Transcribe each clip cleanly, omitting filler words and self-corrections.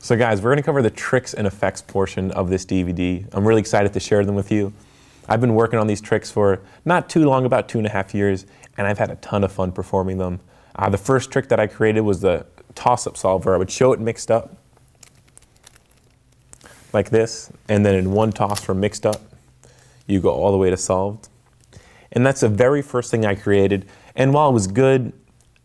So guys, we're going to cover the tricks and effects portion of this DVD. I'm really excited to share them with you. I've been working on these tricks for not too long, about 2.5 years, and I've had a ton of fun performing them. The first trick that I created was the toss-up solver. I would show it mixed up like this, and then in one toss from mixed up, you go all the way to solved. And that's the very first thing I created, and while it was good,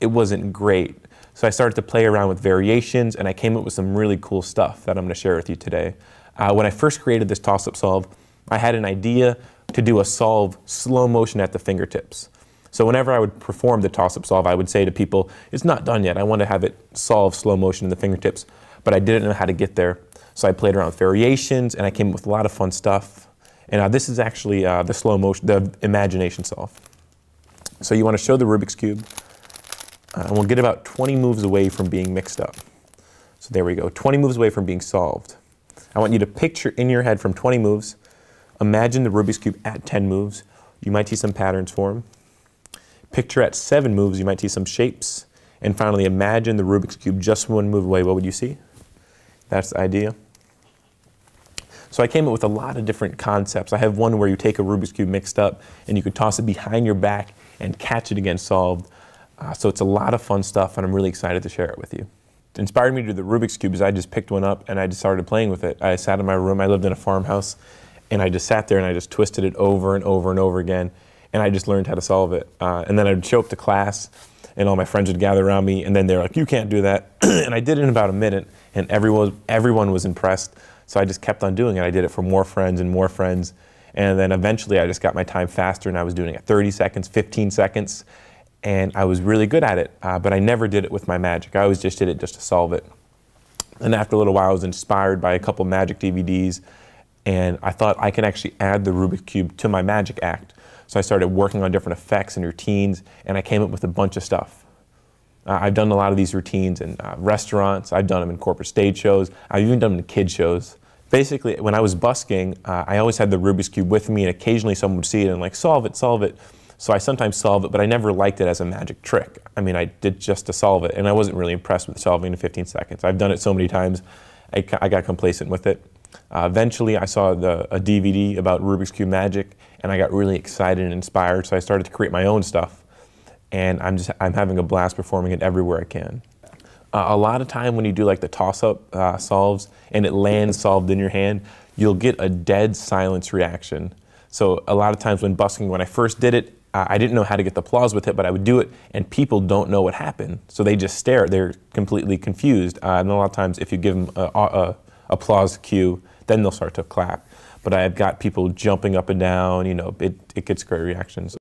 it wasn't great. So I started to play around with variations, and I came up with some really cool stuff that I'm going to share with you today. When I first created this toss-up solve, I had an idea to do a solve slow motion at the fingertips. So whenever I would perform the toss-up solve, I would say to people, it's not done yet. I want to have it solve slow motion in the fingertips, but I didn't know how to get there. So I played around with variations, and I came up with a lot of fun stuff. And this is actually the slow motion, the imagination solve. So you want to show the Rubik's Cube. And we'll get about 20 moves away from being mixed up. So there we go, 20 moves away from being solved. I want you to picture in your head from 20 moves, imagine the Rubik's Cube at 10 moves. You might see some patterns form. Picture at 7 moves, you might see some shapes. And finally, imagine the Rubik's Cube just 1 move away. What would you see? That's the idea. So I came up with a lot of different concepts. I have one where you take a Rubik's Cube mixed up and you could toss it behind your back and catch it again solved. So it's a lot of fun stuff, and I'm really excited to share it with you. It inspired me to do the Rubik's Cube is I just picked one up and I just started playing with it. I sat in my room, I lived in a farmhouse, and I just sat there and I just twisted it over and over and over again, and I just learned how to solve it. And then I'd show up to class, and all my friends would gather around me, and then they're like, you can't do that. And I did it in about a minute, and everyone was impressed, so I just kept on doing it. I did it for more friends and more friends, and then eventually I just got my time faster, and I was doing it at 30 seconds, 15 seconds, and I was really good at it, but I never did it with my magic. I always just did it just to solve it. And after a little while, I was inspired by a couple magic DVDs, and I thought I could actually add the Rubik's Cube to my magic act. So I started working on different effects and routines, and I came up with a bunch of stuff. I've done a lot of these routines in restaurants, I've done them in corporate stage shows, I've even done them in kid shows. Basically, when I was busking, I always had the Rubik's Cube with me, and occasionally someone would see it and like, solve it, solve it. So I sometimes solve it, but I never liked it as a magic trick. I mean, I did just to solve it, and I wasn't really impressed with solving in 15 seconds. I've done it so many times, I got complacent with it. Eventually, I saw a DVD about Rubik's Cube magic, and I got really excited and inspired, so I started to create my own stuff. And I'm having a blast performing it everywhere I can. A lot of time when you do like the toss-up solves, and it lands solved in your hand, you'll get a dead silence reaction. So a lot of times when busking, when I first did it, I didn't know how to get the applause with it, but I would do it, and people don't know what happened. So they just stare. They're completely confused. And a lot of times, if you give them an applause cue, then they'll start to clap. But I've got people jumping up and down. You know, it gets great reactions.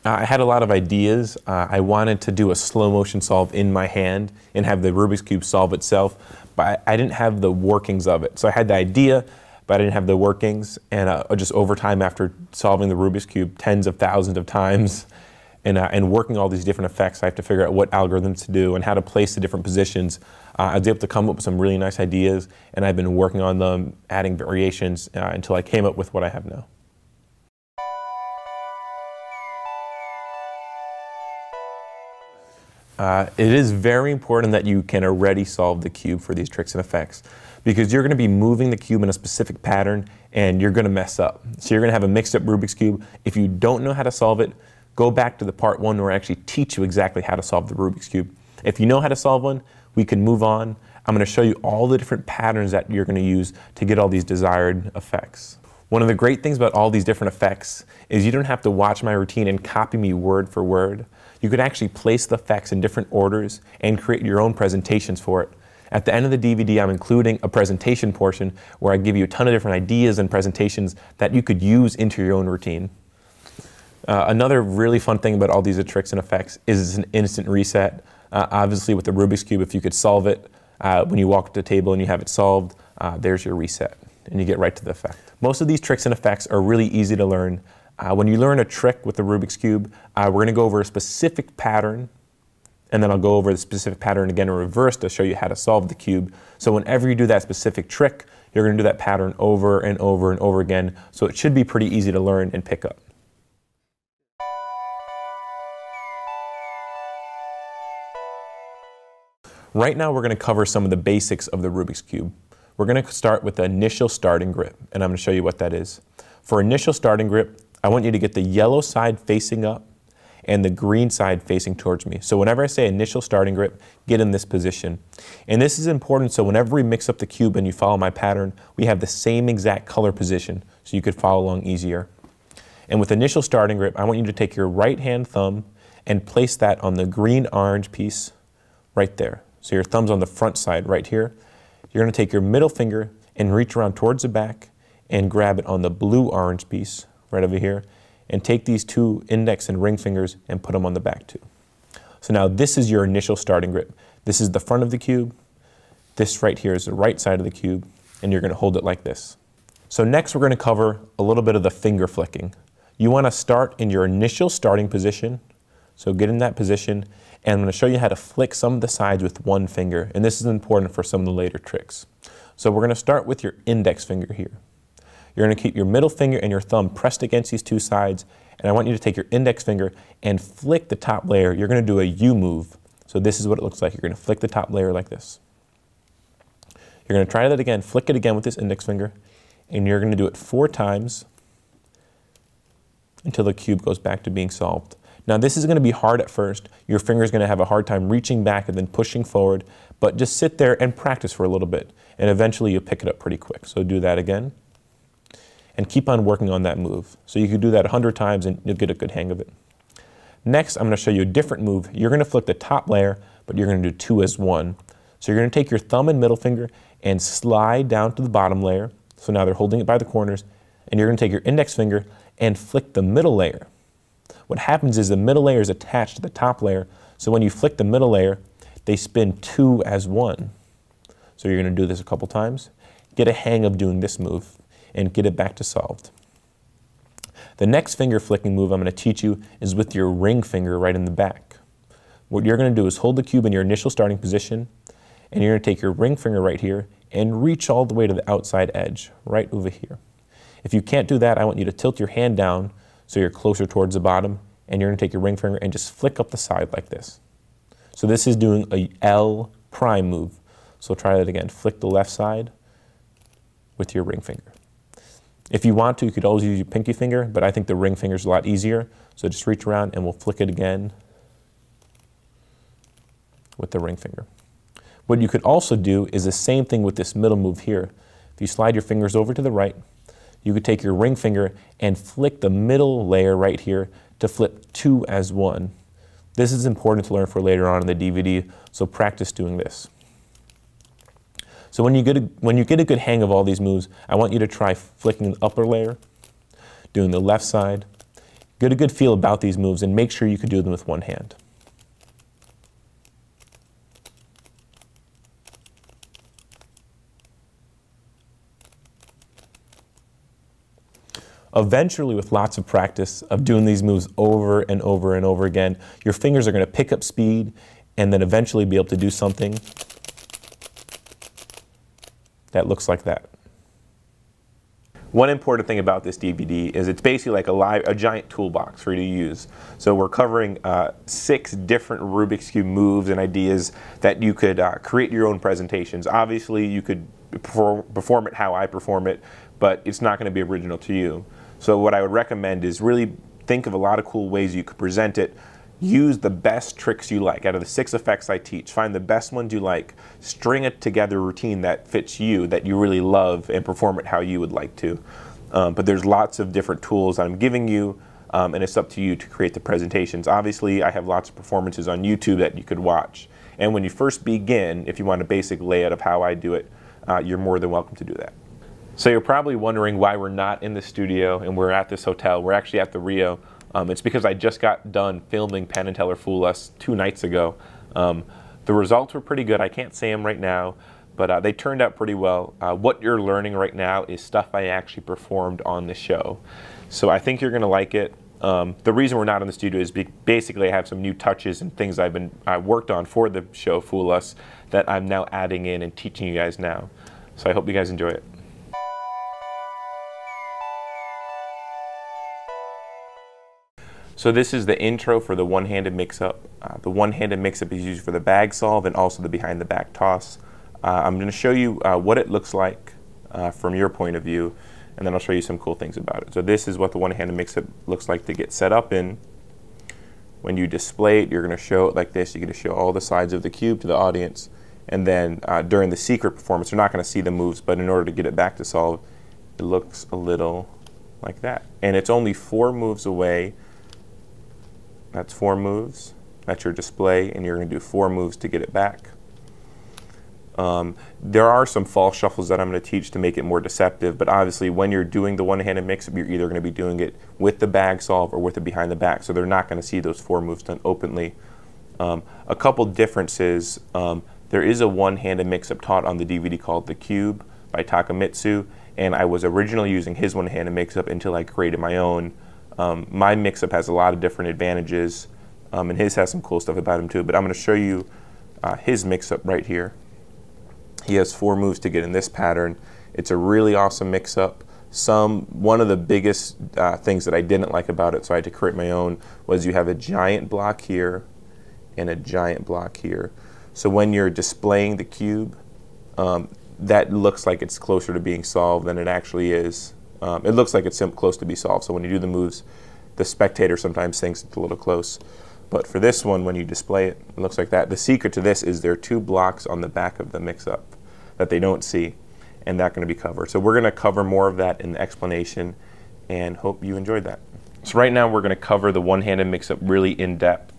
I had a lot of ideas. I wanted to do a slow motion solve in my hand and have the Rubik's Cube solve itself, but I didn't have the workings of it. So I had the idea, but I didn't have the workings, and just over time after solving the Rubik's Cube tens of thousands of times and working all these different effects, I have to figure out what algorithms to do and how to place the different positions. I was able to come up with some really nice ideas, and I've been working on them, adding variations until I came up with what I have now. It is very important that you can already solve the cube for these tricks and effects, because you're going to be moving the cube in a specific pattern and you're going to mess up. So you're going to have a mixed up Rubik's Cube. If you don't know how to solve it, go back to the part 1 where I actually teach you exactly how to solve the Rubik's Cube. If you know how to solve one, we can move on. I'm going to show you all the different patterns that you're going to use to get all these desired effects. One of the great things about all these different effects is you don't have to watch my routine and copy me word for word. You could actually place the effects in different orders and create your own presentations for it. At the end of the DVD, I'm including a presentation portion where I give you a ton of different ideas and presentations that you could use into your own routine. Another really fun thing about all these tricks and effects is it's an instant reset. Obviously with the Rubik's Cube, if you could solve it when you walk to the table and you have it solved, there's your reset and you get right to the effect. Most of these tricks and effects are really easy to learn. When you learn a trick with the Rubik's Cube, we're going to go over a specific pattern, and then I'll go over the specific pattern again in reverse to show you how to solve the cube. So whenever you do that specific trick, you're going to do that pattern over and over and over again, so it should be pretty easy to learn and pick up. Right now we're going to cover some of the basics of the Rubik's Cube. We're going to start with the initial starting grip, and I'm going to show you what that is. For initial starting grip, I want you to get the yellow side facing up and the green side facing towards me. So whenever I say initial starting grip, get in this position. And this is important so whenever we mix up the cube and you follow my pattern, we have the same exact color position so you could follow along easier. And with initial starting grip, I want you to take your right hand thumb and place that on the green orange piece right there. So your thumb's on the front side right here. You're going to take your middle finger and reach around towards the back and grab it on the blue orange piece right over here, and take these two index and ring fingers and put them on the back too. So now this is your initial starting grip. This is the front of the cube. This right here is the right side of the cube, and you're going to hold it like this. So next we're going to cover a little bit of the finger flicking. You want to start in your initial starting position. So get in that position, and I'm going to show you how to flick some of the sides with one finger, and this is important for some of the later tricks. So we're going to start with your index finger here. You're going to keep your middle finger and your thumb pressed against these two sides, and I want you to take your index finger and flick the top layer. You're going to do a U move. So this is what it looks like. You're going to flick the top layer like this. You're going to try that again, flick it again with this index finger, and you're going to do it 4 times until the cube goes back to being solved. Now this is going to be hard at first. Your finger's going to have a hard time reaching back and then pushing forward, but just sit there and practice for a little bit, and eventually you'll pick it up pretty quick. So do that again. And keep on working on that move. So you could do that 100 times and you'll get a good hang of it. Next, I'm going to show you a different move. You're going to flick the top layer, but you're going to do 2 as 1. So you're going to take your thumb and middle finger and slide down to the bottom layer. So now they're holding it by the corners. And you're going to take your index finger and flick the middle layer. What happens is the middle layer is attached to the top layer. So when you flick the middle layer, they spin 2 as 1. So you're going to do this a couple times. Get a hang of doing this move and get it back to solved. The next finger flicking move I'm going to teach you is with your ring finger right in the back. What you're going to do is hold the cube in your initial starting position, and you're going to take your ring finger right here and reach all the way to the outside edge, right over here. If you can't do that, I want you to tilt your hand down so you're closer towards the bottom, and you're going to take your ring finger and just flick up the side like this. So this is doing a L prime move. So try that again. Flick the left side with your ring finger. If you want to, you could always use your pinky finger, but I think the ring finger is a lot easier. So just reach around and we'll flick it again with the ring finger. What you could also do is the same thing with this middle move here. If you slide your fingers over to the right, you could take your ring finger and flick the middle layer right here to flip 2 as 1. This is important to learn for later on in the DVD, so practice doing this. So when you get a good hang of all these moves, I want you to try flicking the upper layer, doing the left side. Get a good feel about these moves and make sure you can do them with one hand. Eventually, with lots of practice of doing these moves over and over and over again, your fingers are going to pick up speed and then eventually be able to do something that looks like that. One important thing about this DVD is it's basically like a giant toolbox for you to use. So we're covering 6 different Rubik's Cube moves and ideas that you could create your own presentations. Obviously, you could perform it how I perform it, but it's not going to be original to you. So what I would recommend is really think of a lot of cool ways you could present it. Use the best tricks you like. Out of the 6 effects I teach, find the best ones you like, string it together routine that fits you, that you really love, and perform it how you would like to. But there's lots of different tools I'm giving you, and it's up to you to create the presentations. Obviously, I have lots of performances on YouTube that you could watch. And when you first begin, if you want a basic layout of how I do it, you're more than welcome to do that. So you're probably wondering why we're not in the studio and we're at this hotel. We're actually at the Rio. It's because I just got done filming Penn and Teller Fool Us 2 nights ago. The results were pretty good. I can't say them right now, but they turned out pretty well. What you're learning right now is stuff I actually performed on the show. So I think you're going to like it. The reason we're not in the studio is basically I have some new touches and things I worked on for the show Fool Us that I'm now adding in and teaching you guys now. So I hope you guys enjoy it. So this is the intro for the one-handed mix-up. The one-handed mix-up is used for the bag solve and also the behind-the-back toss. I'm going to show you what it looks like from your point of view, and then I'll show you some cool things about it. So this is what the one-handed mix-up looks like to get set up in. When you display it, you're going to show it like this. You're going to show all the sides of the cube to the audience, and then during the secret performance, they're not going to see the moves, but in order to get it back to solve, it looks a little like that. And it's only 4 moves away. That's 4 moves. That's your display, and you're going to do 4 moves to get it back. There are some false shuffles that I'm going to teach to make it more deceptive, but obviously when you're doing the one-handed mix-up, you're either going to be doing it with the bag solve or with it behind the back, so they're not going to see those 4 moves done openly. A couple differences. There is a one-handed mix-up taught on the DVD called The Cube by Takamitsu, and I was originally using his one-handed mix-up until I created my own. My mix-up has a lot of different advantages, and his has some cool stuff about him too, but I'm going to show you his mix-up right here. He has 4 moves to get in this pattern. It's a really awesome mix-up. One of the biggest things that I didn't like about it, so I had to create my own, was you have a giant block here and a giant block here. So when you're displaying the cube, that looks like it's closer to being solved than it actually is. It looks like it's close to be solved, so when you do the moves, the spectator sometimes thinks it's a little close. But for this one, when you display it, it looks like that. The secret to this is there are 2 blocks on the back of the mix-up that they don't see, and that's going to be covered. So we're going to cover more of that in the explanation, and hope you enjoyed that. So right now we're going to cover the one-handed mix-up really in depth.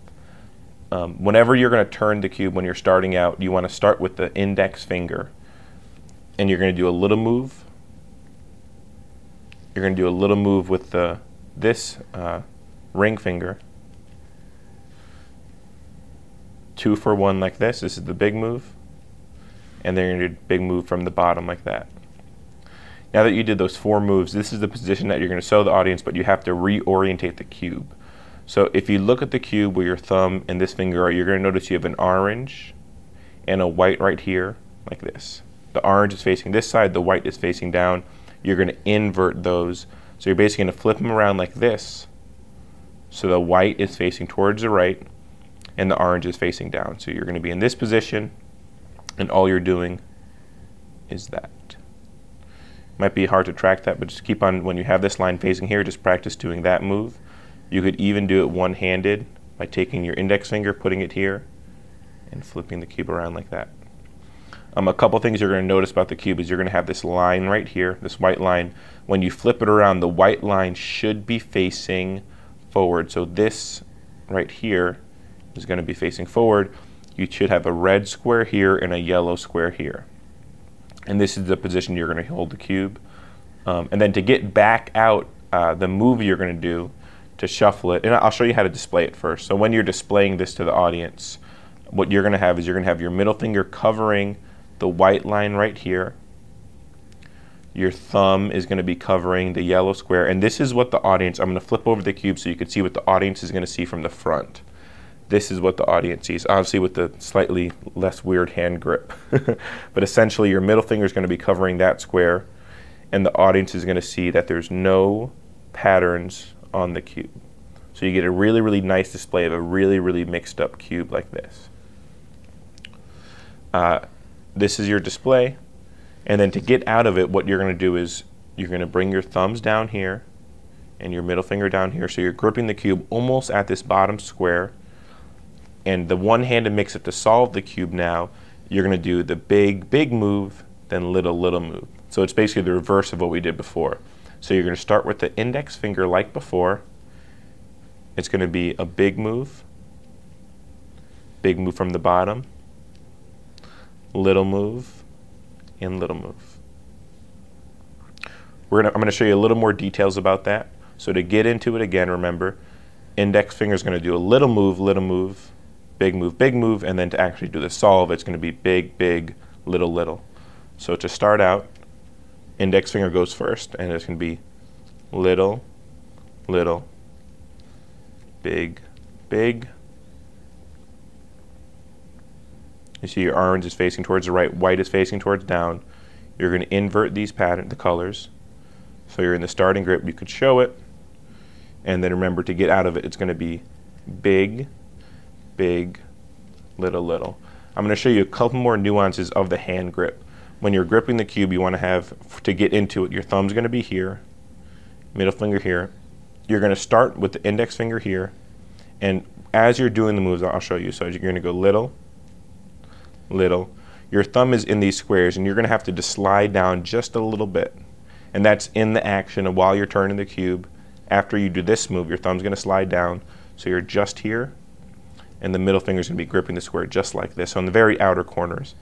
Whenever you're going to turn the cube when you're starting out, you want to start with the index finger, and you're going to do a little move. You're going to do a little move with this ring finger. 2 for 1 like this. This is the big move. And then you're going to do a big move from the bottom like that. Now that you did those 4 moves, this is the position that you're going to show the audience, but you have to reorientate the cube. So if you look at the cube where your thumb and this finger are, you're going to notice you have an orange and a white right here, like this. The orange is facing this side, the white is facing down. You're going to invert those. So you're basically going to flip them around like this. So the white is facing towards the right, and the orange is facing down. So you're going to be in this position, and all you're doing is that. Might be hard to track that, but just keep on, when you have this line facing here, just practice doing that move. You could even do it one-handed by taking your index finger, putting it here, and flipping the cube around like that. A couple things you're going to notice about the cube is you're going to have this line right here, this white line. When you flip it around, the white line should be facing forward. So this right here is going to be facing forward. You should have a red square here and a yellow square here. And this is the position you're going to hold the cube. And then to get back out, the move you're going to do to shuffle it, and I'll show you how to display it first. So when you're displaying this to the audience, what you're going to have is you're going to have your middle finger covering the white line right here. Your thumb is going to be covering the yellow square, and this is what the audience, I'm going to flip over the cube so you can see what the audience is going to see from the front. This is what the audience sees, obviously with the slightly less weird hand grip. But essentially your middle finger is going to be covering that square, and the audience is going to see that there's no patterns on the cube. So you get a really, really nice display of a really, really mixed up cube like this. This is your display, and then to get out of it, what you're going to do is you're going to bring your thumbs down here and your middle finger down here, so you're gripping the cube almost at this bottom square. And the one-handed mix-up to solve the cube now, you're going to do the big, big move, then little, little move. So it's basically the reverse of what we did before. So you're going to start with the index finger like before. It's going to be a big move from the bottom, little move, and little move. I'm going to show you a little more details about that. So to get into it again, remember, index finger is going to do a little move, big move, and then to actually do the solve, it's going to be big, big, little, little. So to start out, index finger goes first, and it's going to be little, little, big, big. You see your orange is facing towards the right, white is facing towards down. You're going to invert these the colors. So you're in the starting grip, you could show it. And then remember, to get out of it, it's going to be big, big, little, little. I'm going to show you a couple more nuances of the hand grip. When you're gripping the cube, you want to have, to get into it, your thumb's going to be here, middle finger here. You're going to start with the index finger here, and as you're doing the moves, I'll show you. So you're going to go little, little. Your thumb is in these squares, and you're going to have to just slide down just a little bit. And that's in the action of while you're turning the cube. After you do this move, your thumb's going to slide down. So you're just here, and the middle finger is going to be gripping the square just like this, on the very outer corners.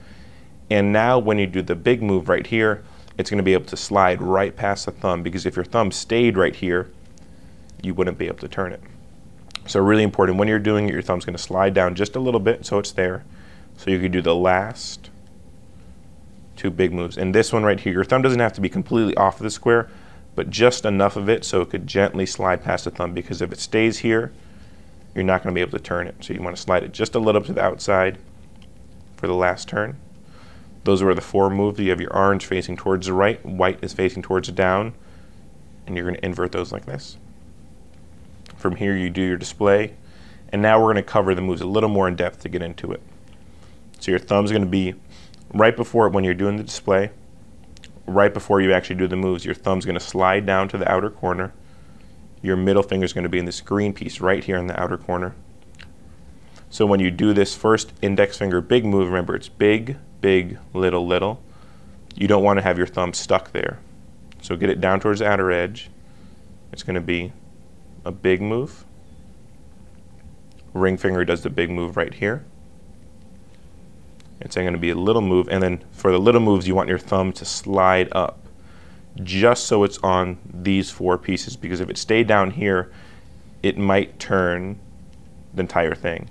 And now when you do the big move right here, it's going to be able to slide right past the thumb, because if your thumb stayed right here, you wouldn't be able to turn it. So really important, when you're doing it, your thumb's going to slide down just a little bit so it's there. So you could do the last two big moves. And this one right here, your thumb doesn't have to be completely off of the square, but just enough of it so it could gently slide past the thumb, because if it stays here, you're not going to be able to turn it. So you want to slide it just a little to the outside for the last turn. Those are the four moves. You have your orange facing towards the right, white is facing towards the down, and you're going to invert those like this. From here you do your display, and now we're going to cover the moves a little more in depth to get into it. So your thumb's going to be right before it when you're doing the display, right before you actually do the moves. Your thumb's going to slide down to the outer corner. Your middle finger is going to be in this green piece right here in the outer corner. So when you do this first index finger big move, remember it's big, big, little, little. You don't want to have your thumb stuck there. So get it down towards the outer edge. It's going to be a big move. Ring finger does the big move right here. It's going to be a little move, and then for the little moves you want your thumb to slide up just so it's on these four pieces, because if it stayed down here it might turn the entire thing.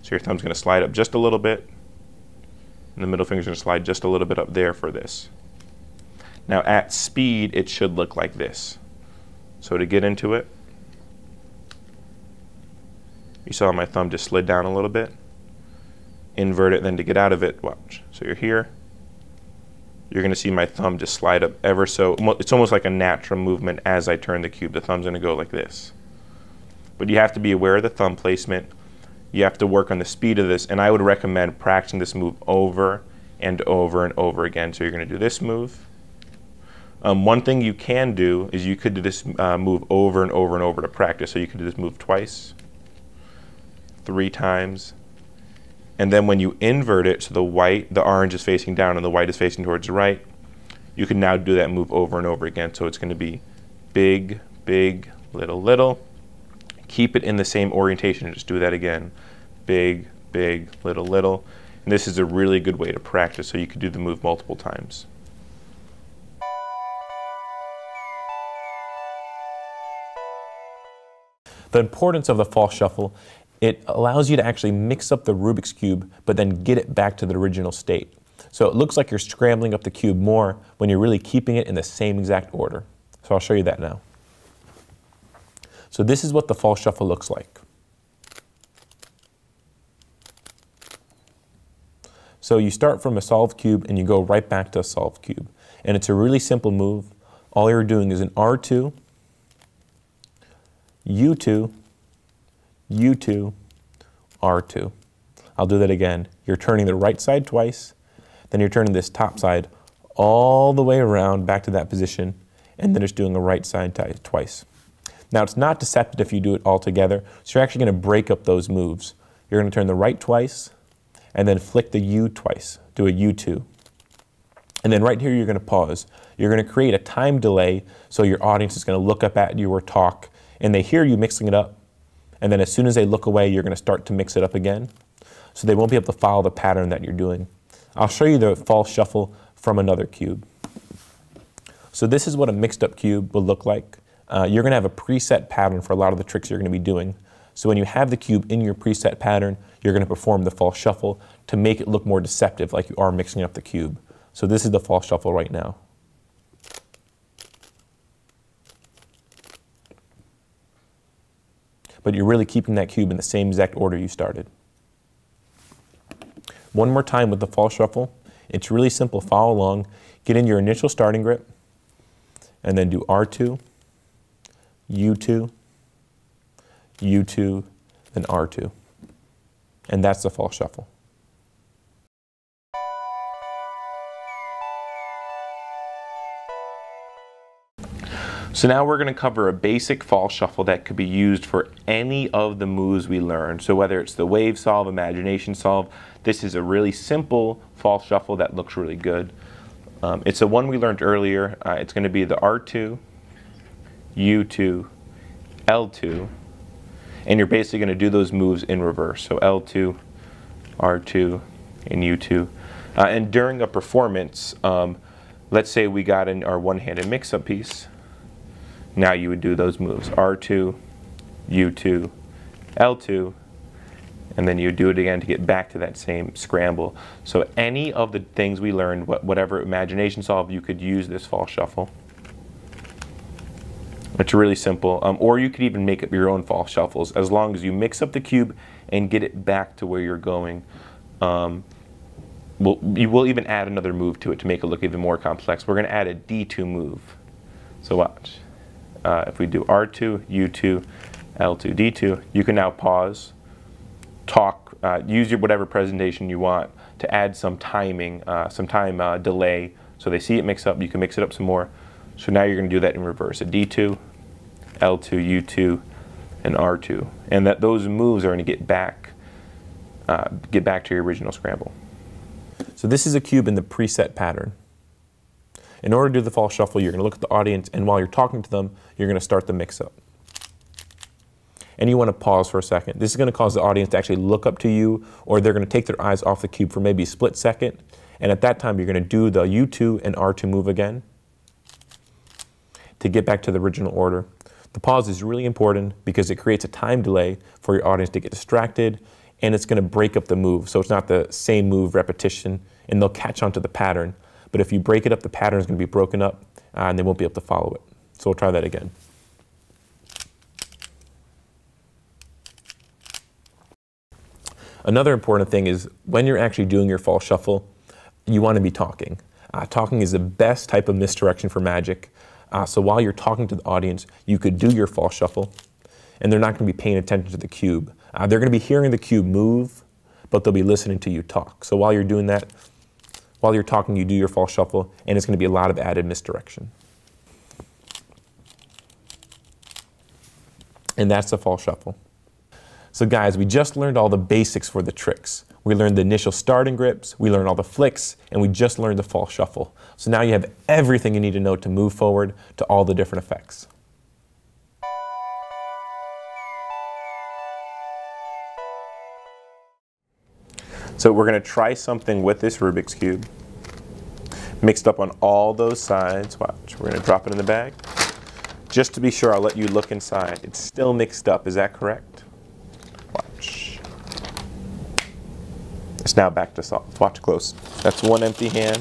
So your thumb's going to slide up just a little bit, and the middle finger's going to slide just a little bit up there for this. Now at speed it should look like this. So to get into it, you saw my thumb just slid down a little bit. Invert it, then to get out of it, watch. So you're here. You're going to see my thumb just slide up ever so. It's almost like a natural movement as I turn the cube. The thumb's going to go like this. But you have to be aware of the thumb placement. You have to work on the speed of this, and I would recommend practicing this move over and over and over again. So you're going to do this move. One thing you can do is you could do this move over and over and over to practice. So you could do this move twice, 3 times. And then when you invert it, so the orange is facing down and the white is facing towards the right, you can now do that move over and over again. So it's going to be big, big, little, little. Keep it in the same orientation. Just do that again. Big, big, little, little. And this is a really good way to practice, so you could do the move multiple times. The importance of the false shuffle, it allows you to actually mix up the Rubik's Cube, but then get it back to the original state. So it looks like you're scrambling up the cube more when you're really keeping it in the same exact order. So I'll show you that now. So this is what the false shuffle looks like. So you start from a solved cube and you go right back to a solved cube. And it's a really simple move. All you're doing is an R2, U2, U2, R2. I'll do that again. You're turning the right side twice, then you're turning this top side all the way around back to that position, and then it's doing the right side twice. Now it's not deceptive if you do it all together, so you're actually going to break up those moves. You're going to turn the right twice, and then flick the U twice, do a U2. And then right here you're going to pause. You're going to create a time delay so your audience is going to look up at you or talk, and they hear you mixing it up. And then as soon as they look away, you're going to start to mix it up again. So they won't be able to follow the pattern that you're doing. I'll show you the false shuffle from another cube. So this is what a mixed up cube will look like. You're going to have a preset pattern for a lot of the tricks you're going to be doing. So when you have the cube in your preset pattern, you're going to perform the false shuffle to make it look more deceptive, like you are mixing up the cube. So this is the false shuffle right now. But you're really keeping that cube in the same exact order you started. One more time with the false shuffle. It's really simple. Follow along. Get in your initial starting grip, and then do R2, U2, U2, then R2. And that's the false shuffle. So now we're going to cover a basic false shuffle that could be used for any of the moves we learned. So whether it's the wave solve, imagination solve, this is a really simple false shuffle that looks really good. It's the one we learned earlier. It's going to be the R2, U2, L2, and you're basically going to do those moves in reverse. So L2, R2, and U2. And during a performance, let's say we got in our one-handed mix-up piece. Now you would do those moves, R2, U2, L2, and then you would do it again to get back to that same scramble. So any of the things we learned, whatever imagination solve, you could use this false shuffle. It's really simple. Or you could even make up your own false shuffles as long as you mix up the cube and get it back to where you're going. You will even add another move to it to make it look even more complex. We're going to add a D2 move. So watch. If we do R2, U2, L2, D2, you can now pause, talk, use your whatever presentation you want to add some timing, some time delay. So they see it mix up, you can mix it up some more. So now you're going to do that in reverse. A D2, L2, U2, and R2. And those moves are going to get back to your original scramble. So this is a cube in the preset pattern. In order to do the false shuffle, you're going to look at the audience, and while you're talking to them, you're going to start the mix-up. And you want to pause for a second. This is going to cause the audience to actually look up to you, or they're going to take their eyes off the cube for maybe a split second. And at that time, you're going to do the U2 and R2 move again to get back to the original order. The pause is really important because it creates a time delay for your audience to get distracted, and it's going to break up the move. So it's not the same move repetition, and they'll catch on to the pattern. But if you break it up, the pattern is going to be broken up, and they won't be able to follow it. So we'll try that again. Another important thing is when you're actually doing your false shuffle, you want to be talking. Talking is the best type of misdirection for magic. So while you're talking to the audience, you could do your false shuffle, and they're not going to be paying attention to the cube. They're going to be hearing the cube move, but they'll be listening to you talk. So while you're doing that, while you're talking, you do your false shuffle, and it's going to be a lot of added misdirection. And that's the false shuffle. So guys, we just learned all the basics for the tricks. We learned the initial starting grips, we learned all the flicks, and we just learned the false shuffle. So now you have everything you need to know to move forward to all the different effects. So we're going to try something with this Rubik's Cube. Mixed up on all those sides. Watch, we're going to drop it in the bag. Just to be sure, I'll let you look inside. It's still mixed up, is that correct? Watch. It's now back to soft. Watch close. That's one empty hand.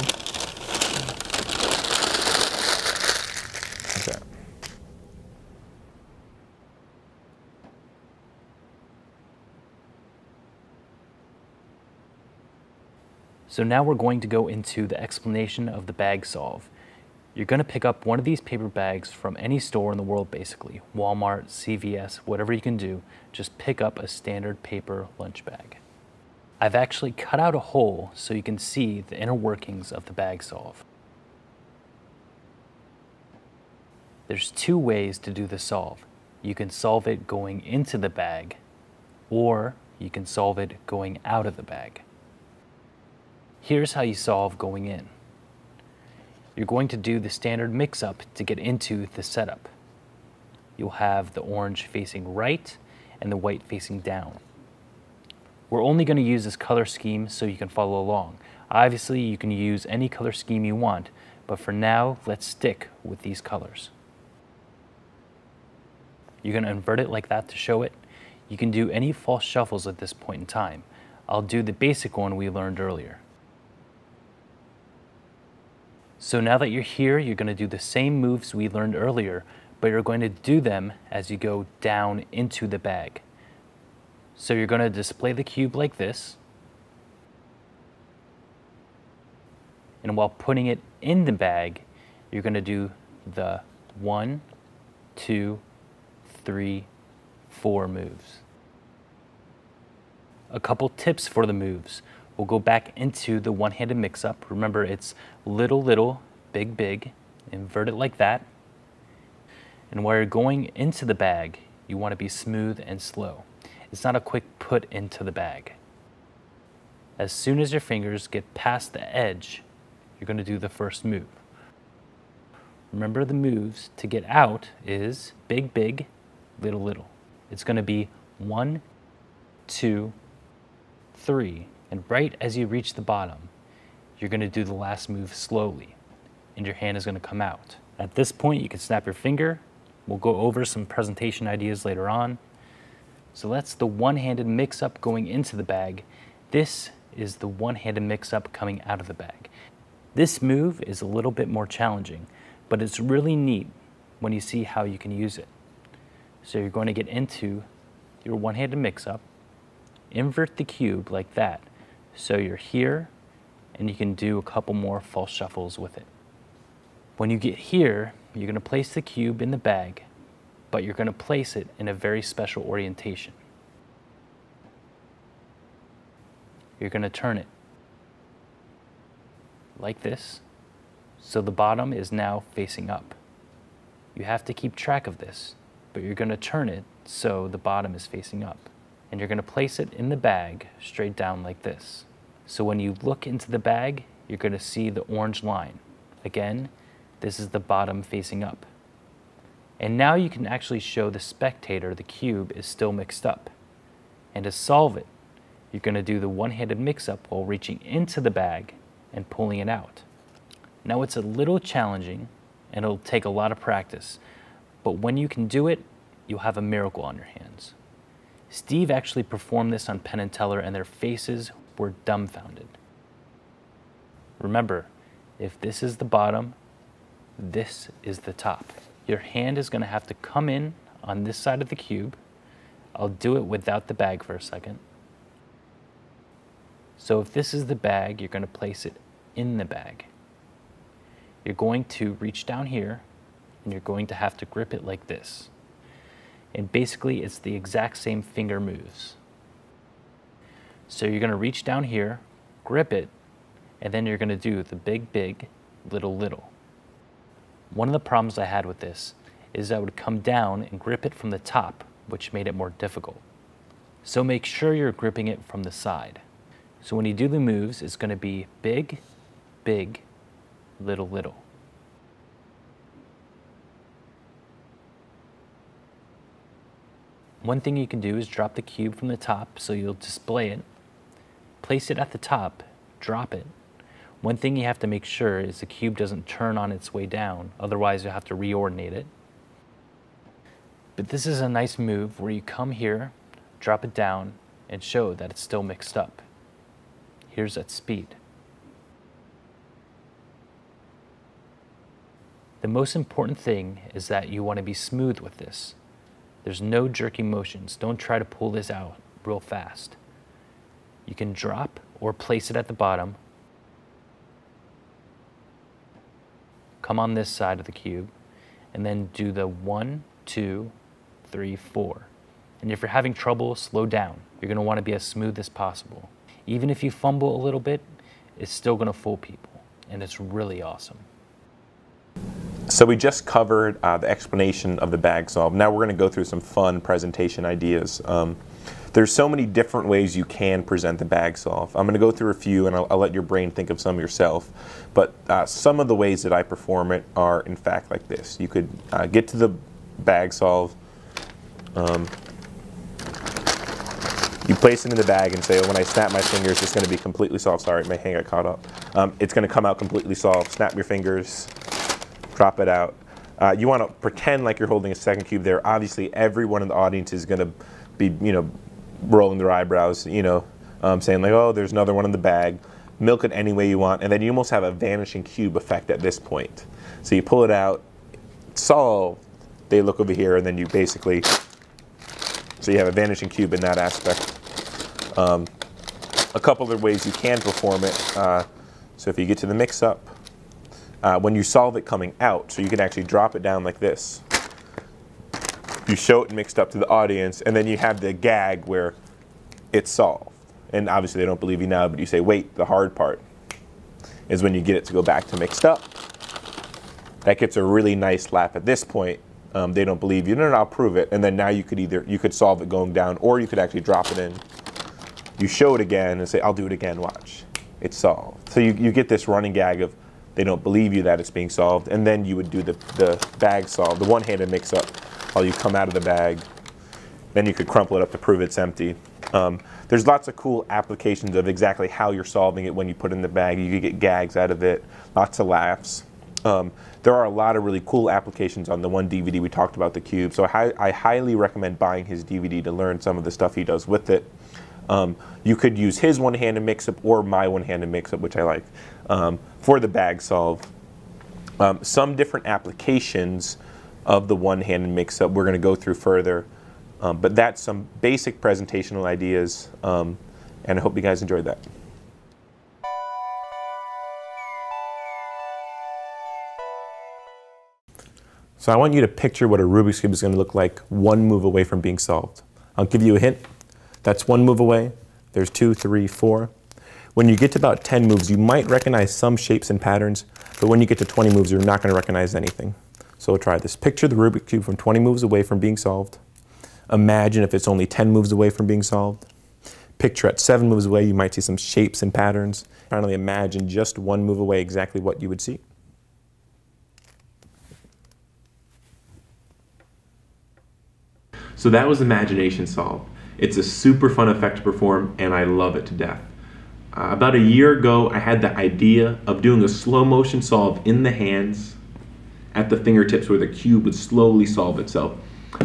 Okay. So now we're going to go into the explanation of the bag solve. You're going to pick up one of these paper bags from any store in the world basically, Walmart, CVS, whatever you can do, just pick up a standard paper lunch bag. I've actually cut out a hole so you can see the inner workings of the bag solve. There's two ways to do the solve. You can solve it going into the bag, or you can solve it going out of the bag. Here's how you solve going in. You're going to do the standard mix-up to get into the setup. You'll have the orange facing right and the white facing down. We're only going to use this color scheme so you can follow along. Obviously, you can use any color scheme you want, but for now, let's stick with these colors. You're going to invert it like that to show it. You can do any false shuffles at this point in time. I'll do the basic one we learned earlier. So now that you're here, you're going to do the same moves we learned earlier, but you're going to do them as you go down into the bag. So you're going to display the cube like this, and while putting it in the bag, you're going to do the 1, 2, 3, 4 moves. A couple tips for the moves. We'll go back into the one-handed mix-up. Remember, it's little, little, big, big. Invert it like that. And while you're going into the bag, you want to be smooth and slow. It's not a quick put into the bag. As soon as your fingers get past the edge, you're going to do the first move. Remember, the moves to get out is big, big, little, little. It's going to be 1, 2, 3. And right as you reach the bottom, you're going to do the last move slowly, and your hand is going to come out. At this point, you can snap your finger. We'll go over some presentation ideas later on. So that's the one-handed mix-up going into the bag. This is the one-handed mix-up coming out of the bag. This move is a little bit more challenging, but it's really neat when you see how you can use it. So you're going to get into your one-handed mix-up, invert the cube like that. So you're here, and you can do a couple more false shuffles with it. When you get here, you're going to place the cube in the bag, but you're going to place it in a very special orientation. You're going to turn it like this, so the bottom is now facing up. You have to keep track of this, but you're going to turn it so the bottom is facing up. And you're going to place it in the bag straight down like this. So when you look into the bag, you're going to see the orange line. Again, this is the bottom facing up. And now you can actually show the spectator the cube is still mixed up. And to solve it, you're going to do the one-handed mix-up while reaching into the bag and pulling it out. Now it's a little challenging and it'll take a lot of practice, but when you can do it, you'll have a miracle on your hands. Steve actually performed this on Penn and Teller and their faces were dumbfounded. Remember, if this is the bottom, this is the top. Your hand is going to have to come in on this side of the cube. I'll do it without the bag for a second. So if this is the bag, you're going to place it in the bag. You're going to reach down here and you're going to have to grip it like this. And basically, it's the exact same finger moves. So you're going to reach down here, grip it, and then you're going to do the big, big, little, little. One of the problems I had with this is I would come down and grip it from the top, which made it more difficult. So make sure you're gripping it from the side. So when you do the moves, it's going to be big, big, little, little. One thing you can do is drop the cube from the top so you'll display it. Place it at the top, drop it. One thing you have to make sure is the cube doesn't turn on its way down, otherwise you'll have to reordinate it. But this is a nice move where you come here, drop it down, and show that it's still mixed up. Here's at speed. The most important thing is that you want to be smooth with this. There's no jerky motions. Don't try to pull this out real fast. You can drop or place it at the bottom. Come on this side of the cube and then do the 1, 2, 3, 4. And if you're having trouble, slow down. You're going to want to be as smooth as possible. Even if you fumble a little bit, it's still going to fool people, and it's really awesome. So we just covered the explanation of the bag solve. Now we're going to go through some fun presentation ideas. There's so many different ways you can present the bag solve. I'm going to go through a few, and I'll let your brain think of some yourself. But some of the ways that I perform it are, in fact, like this. You could get to the bag solve. You place it in the bag and say, oh, when I snap my fingers, it's going to be completely solved. Sorry, my hand got caught up. It's going to come out completely solved. Snap your fingers, drop it out. You want to pretend like you're holding a second cube there. Obviously, everyone in the audience is going to be, rolling their eyebrows, saying like, oh, there's another one in the bag. Milk it any way you want, and then you almost have a vanishing cube effect at this point. So you pull it out, solve, they look over here, and then you basically, so you have a vanishing cube in that aspect. A couple other ways you can perform it. So if you get to the mix-up, when you solve it coming out, so you can actually drop it down like this. you show it mixed up to the audience, and then you have the gag where it's solved. And obviously they don't believe you now, but you say, wait, the hard part is when you get it to go back to mixed up. That gets a really nice laugh at this point. They don't believe you. No, no, I'll prove it. And then now you could solve it going down, or you could actually drop it in. You show it again and say, I'll do it again, watch. It's solved. So you get this running gag of they don't believe you that it's being solved, and then you would do the bag solve, the one-handed mix-up while you come out of the bag. Then you could crumple it up to prove it's empty. There's lots of cool applications of exactly how you're solving it when you put it in the bag. You could get gags out of it, lots of laughs. There are a lot of really cool applications on the one DVD we talked about, the cube. So I highly recommend buying his DVD to learn some of the stuff he does with it. You could use his one-handed mix-up or my one-handed mix-up, which I like, for the bag solve. Some different applications of the one-handed mix-up we're going to go through further. But that's some basic presentational ideas, and I hope you guys enjoyed that. So I want you to picture what a Rubik's Cube is going to look like one move away from being solved. I'll give you a hint. That's one move away. There's 2, 3, 4. When you get to about 10 moves, you might recognize some shapes and patterns, but when you get to 20 moves, you're not going to recognize anything. So we'll try this. Picture the Rubik's Cube from 20 moves away from being solved. Imagine if it's only 10 moves away from being solved. Picture at 7 moves away, you might see some shapes and patterns. Finally, imagine just 1 move away exactly what you would see. So that was Imagination Solve. It's a super fun effect to perform, and I love it to death. About a year ago, I had the idea of doing a slow motion solve in the hands at the fingertips where the cube would slowly solve itself.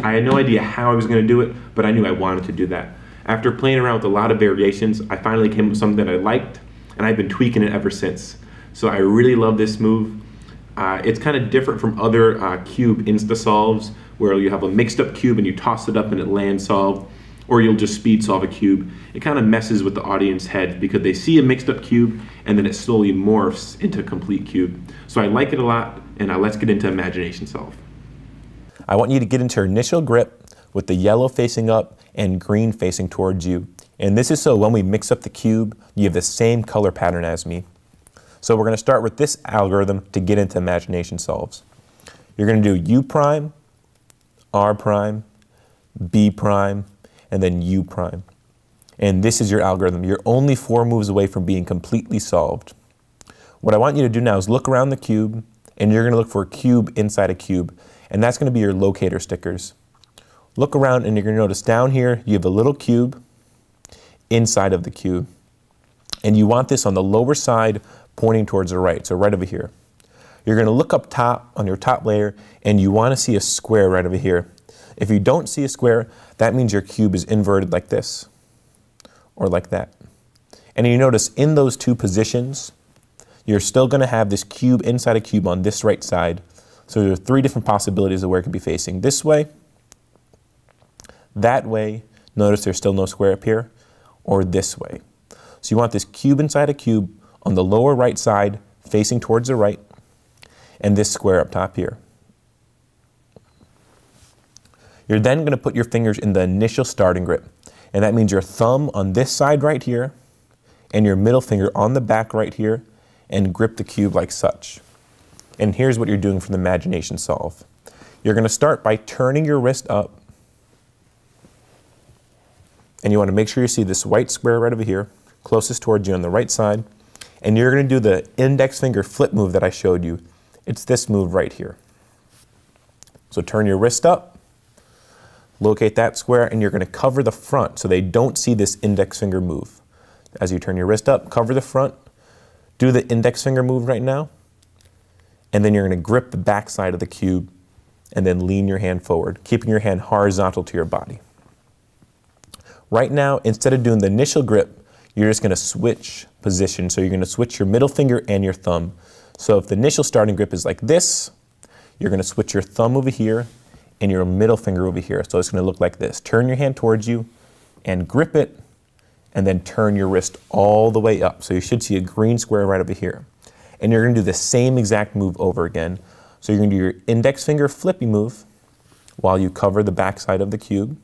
I had no idea how I was going to do it, but I knew I wanted to do that. After playing around with a lot of variations, I finally came up with something that I liked, and I've been tweaking it ever since. So I really love this move. It's kind of different from other cube insta-solves, where you have a mixed up cube and you toss it up and it lands solved, or you'll just speed solve a cube. It kind of messes with the audience head because they see a mixed up cube and then it slowly morphs into a complete cube. So I like it a lot, and let's get into Imagination Solve. I want you to get into your initial grip with the yellow facing up and green facing towards you. And this is so when we mix up the cube, you have the same color pattern as me. So we're going to start with this algorithm to get into Imagination Solves. You're going to do U prime, R prime, B prime, and then U prime. And this is your algorithm. You're only 4 moves away from being completely solved. What I want you to do now is look around the cube, and you're going to look for a cube inside a cube. And that's going to be your locator stickers. Look around and you're going to notice down here you have a little cube inside of the cube. And you want this on the lower side pointing towards the right, so right over here. You're going to look up top on your top layer and you want to see a square right over here. If you don't see a square, that means your cube is inverted like this or like that. And you notice in those 2 positions, you're still going to have this cube inside a cube on this right side. So there are 3 different possibilities of where it could be facing. This way, that way, notice there's still no square up here, or this way. So you want this cube inside a cube on the lower right side facing towards the right, and this square up top here. You're then going to put your fingers in the initial starting grip, and that means your thumb on this side right here, and your middle finger on the back right here, and grip the cube like such. And here's what you're doing for the Imagination Solve. You're going to start by turning your wrist up, and you want to make sure you see this white square right over here, closest towards you on the right side, and you're going to do the index finger flip move that I showed you. It's this move right here. So turn your wrist up, locate that square, and you're going to cover the front so they don't see this index finger move. As you turn your wrist up, cover the front, do the index finger move right now, and then you're going to grip the back side of the cube and then lean your hand forward, keeping your hand horizontal to your body. Right now, instead of doing the initial grip, you're just going to switch position. So you're going to switch your middle finger and your thumb. So if the initial starting grip is like this, you're going to switch your thumb over here and your middle finger over here. So it's going to look like this. Turn your hand towards you and grip it, and then turn your wrist all the way up. So you should see a green square right over here. And you're going to do the same exact move over again. So you're going to do your index finger flippy move while you cover the back side of the cube,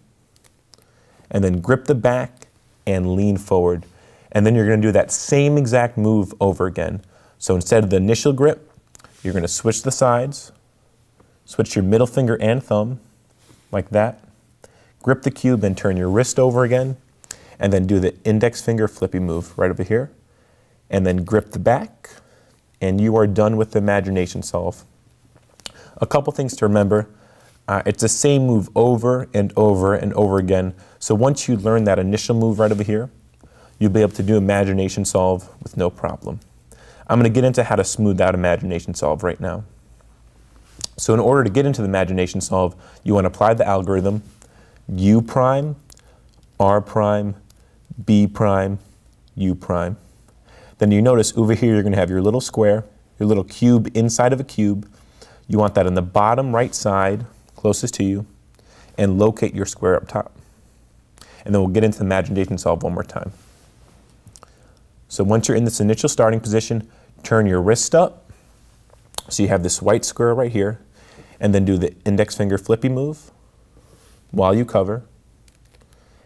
and then grip the back and lean forward. And then you're going to do that same exact move over again. So instead of the initial grip, you're going to switch the sides, switch your middle finger and thumb, like that. Grip the cube and turn your wrist over again, and then do the index finger flippy move right over here. And then grip the back, and you are done with the imagination solve. A couple things to remember. It's the same move over and over and over again. So once you learn that initial move right over here, you'll be able to do imagination solve with no problem. I'm going to get into how to smooth out imagination solve right now. So in order to get into the imagination solve, you want to apply the algorithm U prime, R prime, B prime, U prime. Then you notice over here you're going to have your little square, your little cube inside of a cube. You want that on the bottom right side, closest to you, and locate your square up top. And then we'll get into the imagination solve one more time. So once you're in this initial starting position, turn your wrist up. So you have this white square right here, and then do the index finger flippy move while you cover,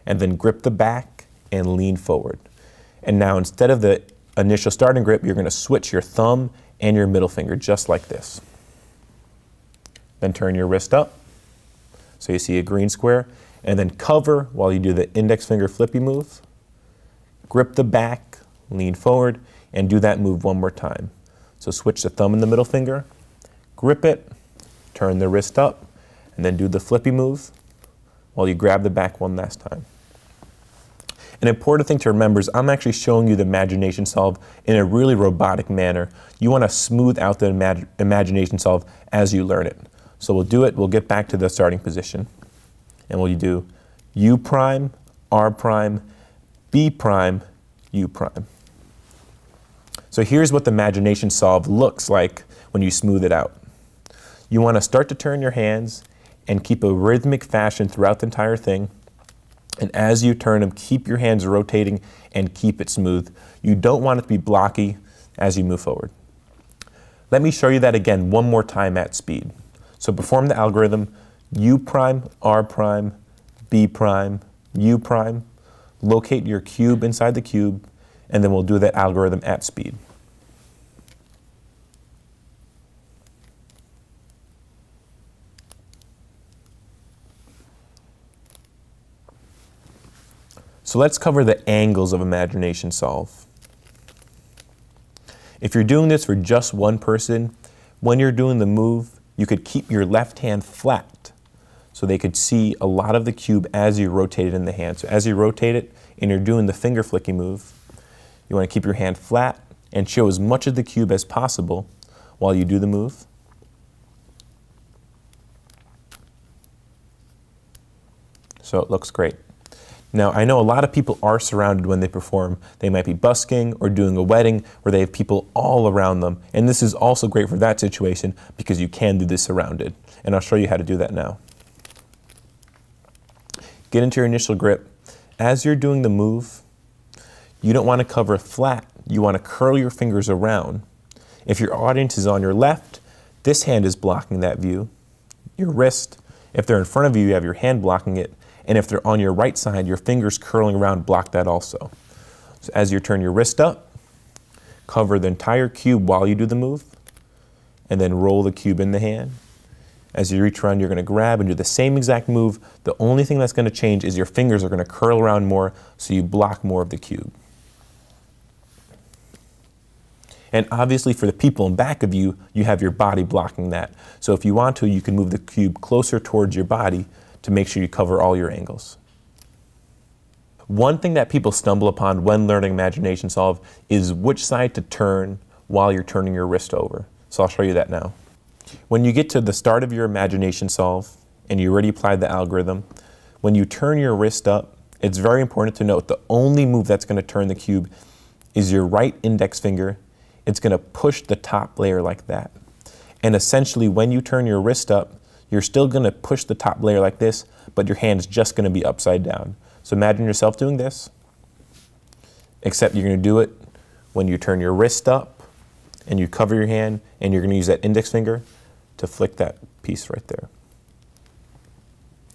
and then grip the back and lean forward. And now instead of the initial starting grip, you're going to switch your thumb and your middle finger just like this. Then turn your wrist up, so you see a green square, and then cover while you do the index finger flippy move. Grip the back, lean forward, and do that move one more time. So switch the thumb and the middle finger, grip it, turn the wrist up, and then do the flippy move while you grab the back one last time. An important thing to remember is I'm actually showing you the imagination solve in a really robotic manner. You want to smooth out the imagination solve as you learn it. So we'll do it, we'll get back to the starting position. And we'll do U prime, R prime, B prime, U prime. So here's what the imagination solve looks like when you smooth it out. You want to start to turn your hands and keep a rhythmic fashion throughout the entire thing. And as you turn them, keep your hands rotating and keep it smooth. You don't want it to be blocky as you move forward. Let me show you that again one more time at speed. So perform the algorithm U prime, R prime, B prime, U prime. Locate your cube inside the cube, and then we'll do that algorithm at speed. So let's cover the angles of imagination solve. If you're doing this for just one person, when you're doing the move, you could keep your left hand flat so they could see a lot of the cube as you rotate it in the hand. So as you rotate it and you're doing the finger flicking move, you want to keep your hand flat and show as much of the cube as possible while you do the move. So it looks great. Now, I know a lot of people are surrounded when they perform. They might be busking or doing a wedding where they have people all around them. And this is also great for that situation because you can do this surrounded. And I'll show you how to do that now. Get into your initial grip. As you're doing the move, you don't want to cover flat. You want to curl your fingers around. If your audience is on your left, this hand is blocking that view. Your wrist, if they're in front of you, you have your hand blocking it. And if they're on your right side, your fingers curling around block that also. So as you turn your wrist up, cover the entire cube while you do the move, and then roll the cube in the hand. As you reach around, you're going to grab and do the same exact move. The only thing that's going to change is your fingers are going to curl around more, so you block more of the cube. And obviously for the people in back of you, you have your body blocking that. So if you want to, you can move the cube closer towards your body to make sure you cover all your angles. One thing that people stumble upon when learning imagination solve is which side to turn while you're turning your wrist over. So I'll show you that now. When you get to the start of your imagination solve and you already applied the algorithm, when you turn your wrist up, it's very important to note the only move that's going to turn the cube is your right index finger. It's going to push the top layer like that. And essentially when you turn your wrist up, you're still going to push the top layer like this, but your hand's just going to be upside down. So imagine yourself doing this, except you're going to do it when you turn your wrist up and you cover your hand, and you're going to use that index finger to flick that piece right there.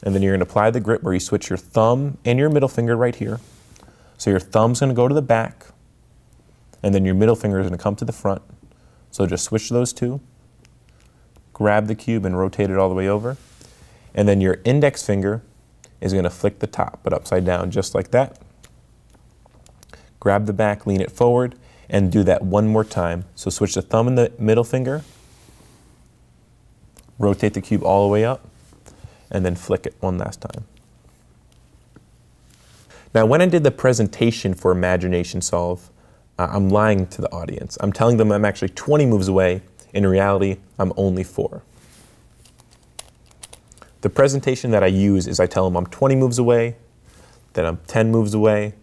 And then you're going to apply the grip where you switch your thumb and your middle finger right here. So your thumb's going to go to the back, and then your middle finger is going to come to the front. So just switch those two, grab the cube and rotate it all the way over. And then your index finger is going to flick the top, but upside down, just like that. Grab the back, lean it forward, and do that one more time. So switch the thumb and the middle finger, rotate the cube all the way up, and then flick it one last time. Now, when I did the presentation for Imagination Solve, I'm lying to the audience. I'm telling them I'm actually 20 moves away. In reality, I'm only 4. The presentation that I use is I tell them I'm 20 moves away, then I'm 10 moves away,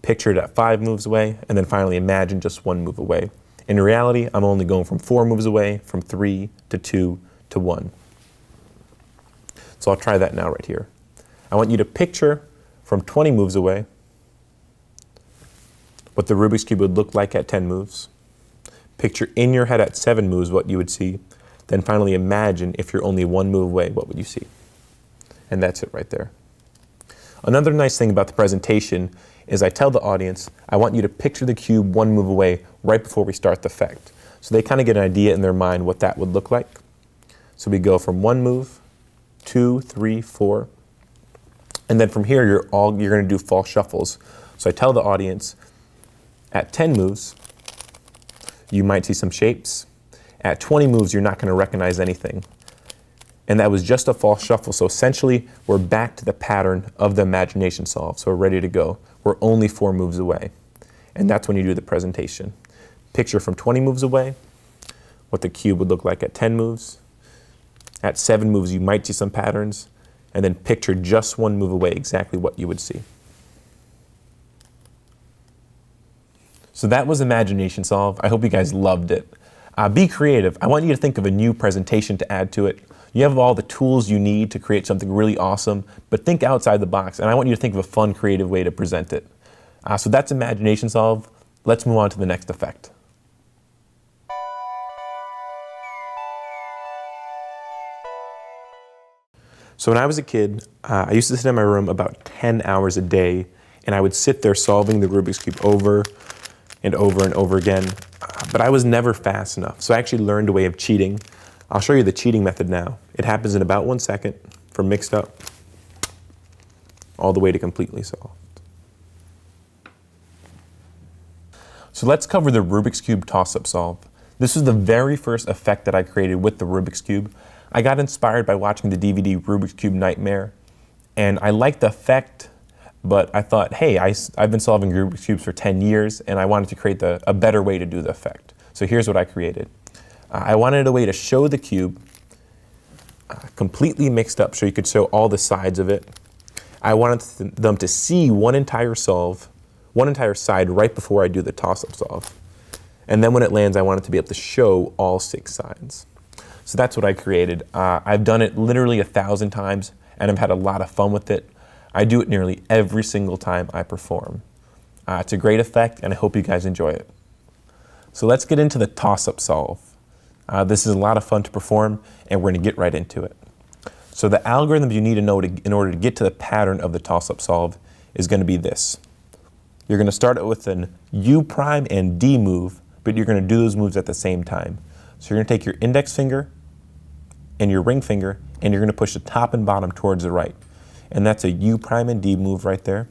picture it at 5 moves away, and then finally imagine just 1 move away. In reality, I'm only going from 4 moves away, from 3 to 2 to 1. So I'll try that now right here. I want you to picture from 20 moves away what the Rubik's Cube would look like at 10 moves. Picture in your head at 7 moves what you would see. Then finally imagine if you're only 1 move away, what would you see? And that's it right there. Another nice thing about the presentation is I tell the audience, I want you to picture the cube 1 move away right before we start the effect. So they kind of get an idea in their mind what that would look like. So we go from 1 move, 2, 3, 4. And then from here, you're going to do false shuffles. So I tell the audience, at 10 moves, you might see some shapes. At 20 moves, you're not going to recognize anything. And that was just a false shuffle. So essentially, we're back to the pattern of the Imagination Solve. So we're ready to go. We're only 4 moves away. And that's when you do the presentation. Picture from 20 moves away what the cube would look like at 10 moves. At 7 moves, you might see some patterns. And then picture just 1 move away exactly what you would see. So that was Imagination Solve. I hope you guys loved it. Be creative. I want you to think of a new presentation to add to it. You have all the tools you need to create something really awesome, but think outside the box. And I want you to think of a fun, creative way to present it. So that's Imagination Solve. Let's move on to the next effect. So when I was a kid, I used to sit in my room about 10 hours a day, and I would sit there solving the Rubik's Cube over and over and over again, but I was never fast enough. So I actually learned a way of cheating. I'll show you the cheating method now. It happens in about 1 second from mixed up all the way to completely solved. So let's cover the Rubik's Cube toss-up solve. This is the very first effect that I created with the Rubik's Cube. I got inspired by watching the DVD Rubik's Cube Nightmare, and I liked the effect, but I thought, hey, I've been solving Rubik's Cubes for 10 years, and I wanted to create a better way to do the effect. So here's what I created. I wanted a way to show the cube completely mixed up so you could show all the sides of it. I wanted them to see one entire side right before I do the toss-up solve. And then when it lands, I wanted to be able to show all 6 sides. So that's what I created. I've done it literally 1,000 times, and I've had a lot of fun with it. I do it nearly every single time I perform. It's a great effect, and I hope you guys enjoy it. So let's get into the toss-up solve. This is a lot of fun to perform, and we're going to get right into it. So the algorithm you need to know in order to get to the pattern of the toss-up solve is going to be this. You're going to start it with an U prime and D move, but you're going to do those moves at the same time. So you're going to take your index finger and your ring finger, and you're going to push the top and bottom towards the right. And that's a U prime and D move right there.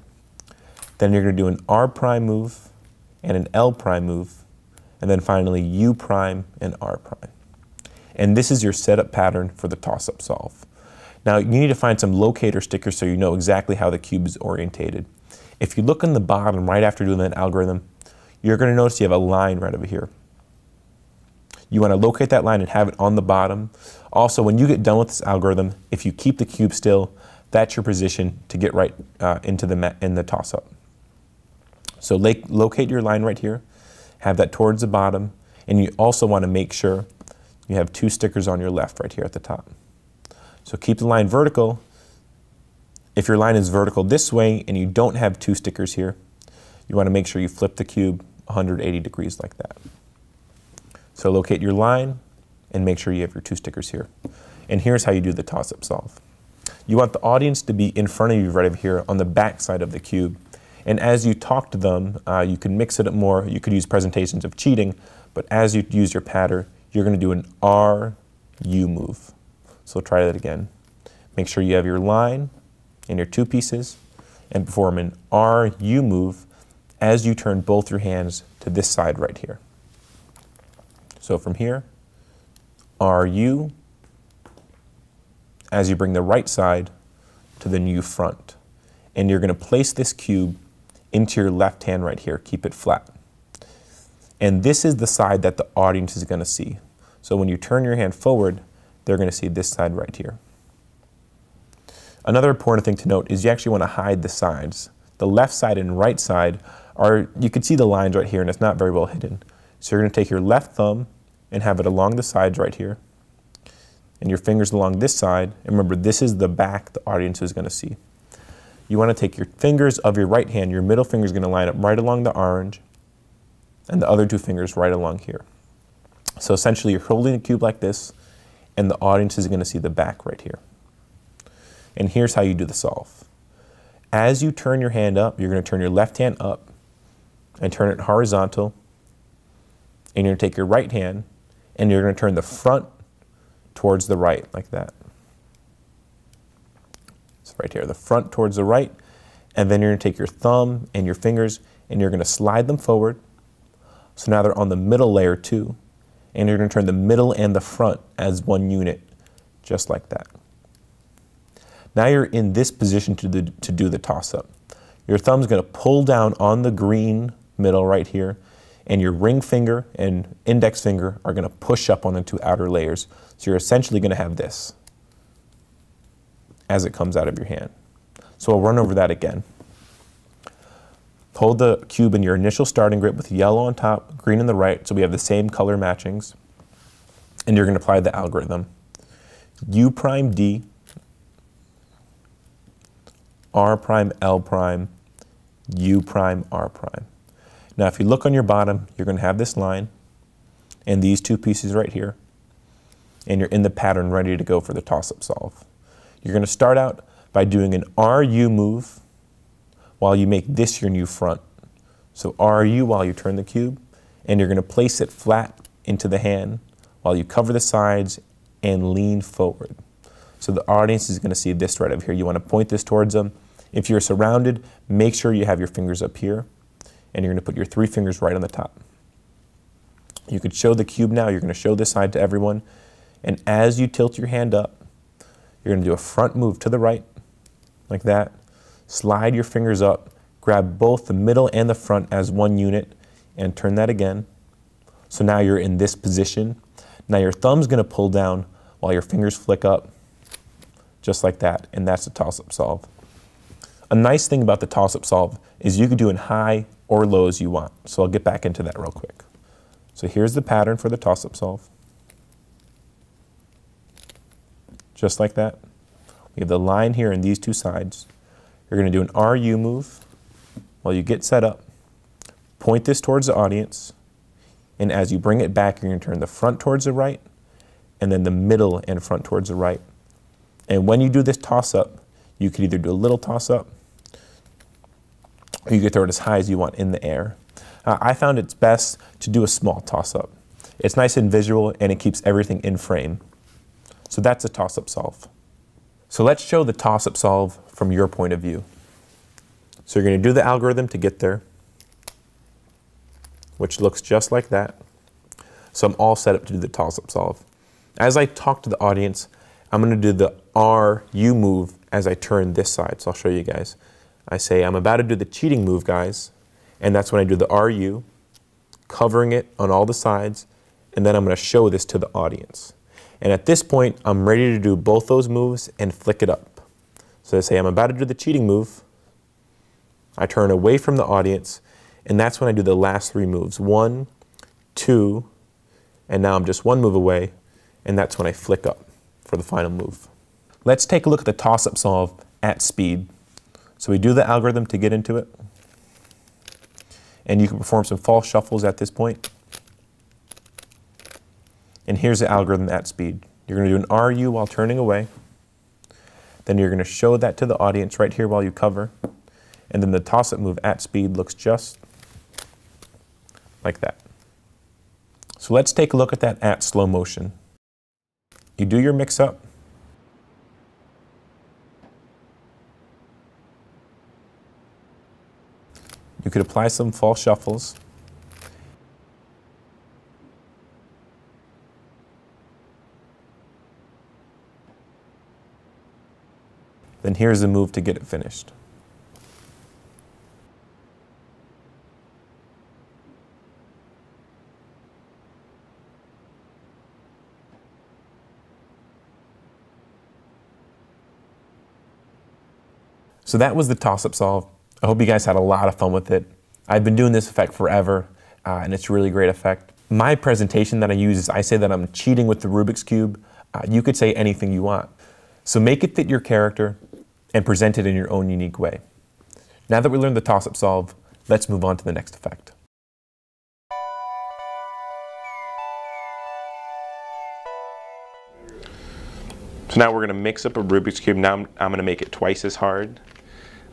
Then you're going to do an R prime move and an L prime move, and then finally U prime and R prime. And this is your setup pattern for the toss-up solve. Now you need to find some locator stickers so you know exactly how the cube is orientated. If you look on the bottom right after doing that algorithm, you're going to notice you have a line right over here. You want to locate that line and have it on the bottom. Also, when you get done with this algorithm, if you keep the cube still, that's your position to get right into the toss-up. So locate your line right here, have that towards the bottom, and you also want to make sure you have 2 stickers on your left right here at the top. So keep the line vertical. If your line is vertical this way and you don't have 2 stickers here, you want to make sure you flip the cube 180 degrees like that. So locate your line and make sure you have your 2 stickers here. And here's how you do the toss-up solve. You want the audience to be in front of you right over here on the back side of the cube. And as you talk to them, you can mix it up more. You could use presentations of cheating, but as you use your pattern, you're going to do an R-U move. So try that again. Make sure you have your line and your two pieces, and perform an R-U move as you turn both your hands to this side right here. So from here, R-U, as you bring the right side to the new front. And you're going to place this cube into your left hand right here. Keep it flat. And this is the side that the audience is going to see. So when you turn your hand forward, they're going to see this side right here. Another important thing to note is you actually want to hide the sides. The left side and right side are, you can see the lines right here, and it's not very well hidden. So you're going to take your left thumb and have it along the sides right here, and your fingers along this side. And remember, this is the back the audience is going to see. You want to take your fingers of your right hand, your middle finger is going to line up right along the orange, and the other two fingers right along here. So essentially you're holding the cube like this, and the audience is going to see the back right here. And here's how you do the solve. As you turn your hand up, you're going to turn your left hand up and turn it horizontal, and you're going to take your right hand and you're going to turn the front towards the right like that. So right here, the front towards the right, and then you're going to take your thumb and your fingers and you're going to slide them forward. So now they're on the middle layer too, and you're going to turn the middle and the front as one unit, just like that. Now you're in this position to do the toss-up. Your thumb's going to pull down on the green middle right here, and your ring finger and index finger are going to push up on the two outer layers. So you're essentially going to have this as it comes out of your hand. So I'll run over that again. Hold the cube in your initial starting grip with yellow on top, green on the right, so we have the same color matchings. And you're going to apply the algorithm. U prime D, R prime L prime, U prime R prime. Now if you look on your bottom, you're going to have this line and these two pieces right here, and you're in the pattern ready to go for the toss-up solve. You're going to start out by doing an RU move while you make this your new front. So RU while you turn the cube, and you're going to place it flat into the hand while you cover the sides and lean forward. So the audience is going to see this right over here. You want to point this towards them. If you're surrounded, make sure you have your fingers up here, and you're going to put your three fingers right on the top. You could show the cube now. You're going to show this side to everyone. And as you tilt your hand up, you're going to do a front move to the right, like that. Slide your fingers up, grab both the middle and the front as one unit, and turn that again. So now you're in this position. Now your thumb's going to pull down while your fingers flick up, just like that, and that's the toss-up solve. A nice thing about the toss-up solve is you can do in high or low as you want. So I'll get back into that real quick. So here's the pattern for the toss-up solve. Just like that. We have the line here and these two sides. You're going to do an RU move while you get set up. Point this towards the audience, and as you bring it back, you're going to turn the front towards the right, and then the middle and front towards the right. And when you do this toss-up, you can either do a little toss-up, or you can throw it as high as you want in the air. I found it's best to do a small toss-up. It's nice and visual, and it keeps everything in frame. So that's a toss-up solve. So let's show the toss-up solve from your point of view. So you're going to do the algorithm to get there, which looks just like that. So I'm all set up to do the toss-up solve. As I talk to the audience, I'm going to do the RU move as I turn this side. So I'll show you guys. I say, I'm about to do the cheating move, guys. And that's when I do the RU, covering it on all the sides. And then I'm going to show this to the audience. And at this point, I'm ready to do both those moves and flick it up. So I say, I'm about to do the cheating move. I turn away from the audience, and that's when I do the last three moves. 1, 2, and now I'm just one move away, and that's when I flick up for the final move. Let's take a look at the toss-up solve at speed. So we do the algorithm to get into it, and you can perform some false shuffles at this point. And here's the algorithm at speed. You're going to do an RU while turning away. Then you're going to show that to the audience right here while you cover. And then the toss-up move at speed looks just like that. So let's take a look at that at slow motion. You do your mix-up. You could apply some false shuffles. Then here's the move to get it finished. So that was the toss-up solve. I hope you guys had a lot of fun with it. I've been doing this effect forever, and it's a really great effect. My presentation that I use is I say that I'm cheating with the Rubik's Cube. You could say anything you want. So make it fit your character and present it in your own unique way. Now that we learned the toss-up solve, let's move on to the next effect. So now we're going to mix up a Rubik's Cube. Now I'm going to make it twice as hard.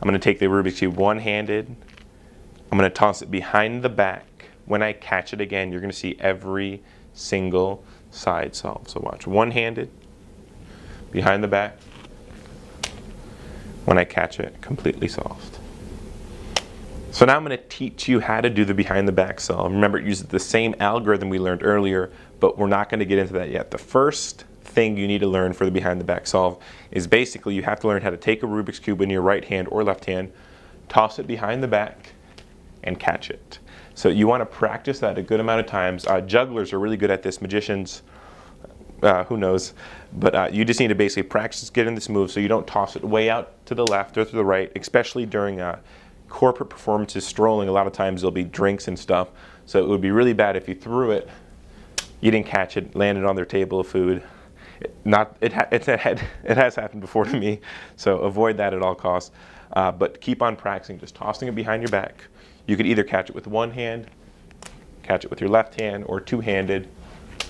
I'm going to take the Rubik's Cube one-handed. I'm going to toss it behind the back. When I catch it again, you're going to see every single side solve. So watch, one-handed, behind the back. When I catch it, completely solved. So now I'm going to teach you how to do the behind the back solve. Remember, it uses the same algorithm we learned earlier, but we're not going to get into that yet. The first thing you need to learn for the behind the back solve is basically you have to learn how to take a Rubik's Cube in your right hand or left hand, toss it behind the back, and catch it. So you want to practice that a good amount of times. Jugglers are really good at this. Magicians, who knows? But you just need to basically practice getting this move so you don't toss it way out to the left or to the right, especially during corporate performances, strolling. A lot of times there'll be drinks and stuff. So it would be really bad if you threw it, you didn't catch it, landed on their table of food. It has happened before to me, so avoid that at all costs. But keep on practicing, just tossing it behind your back. You could either catch it with one hand, catch it with your left hand, or two-handed.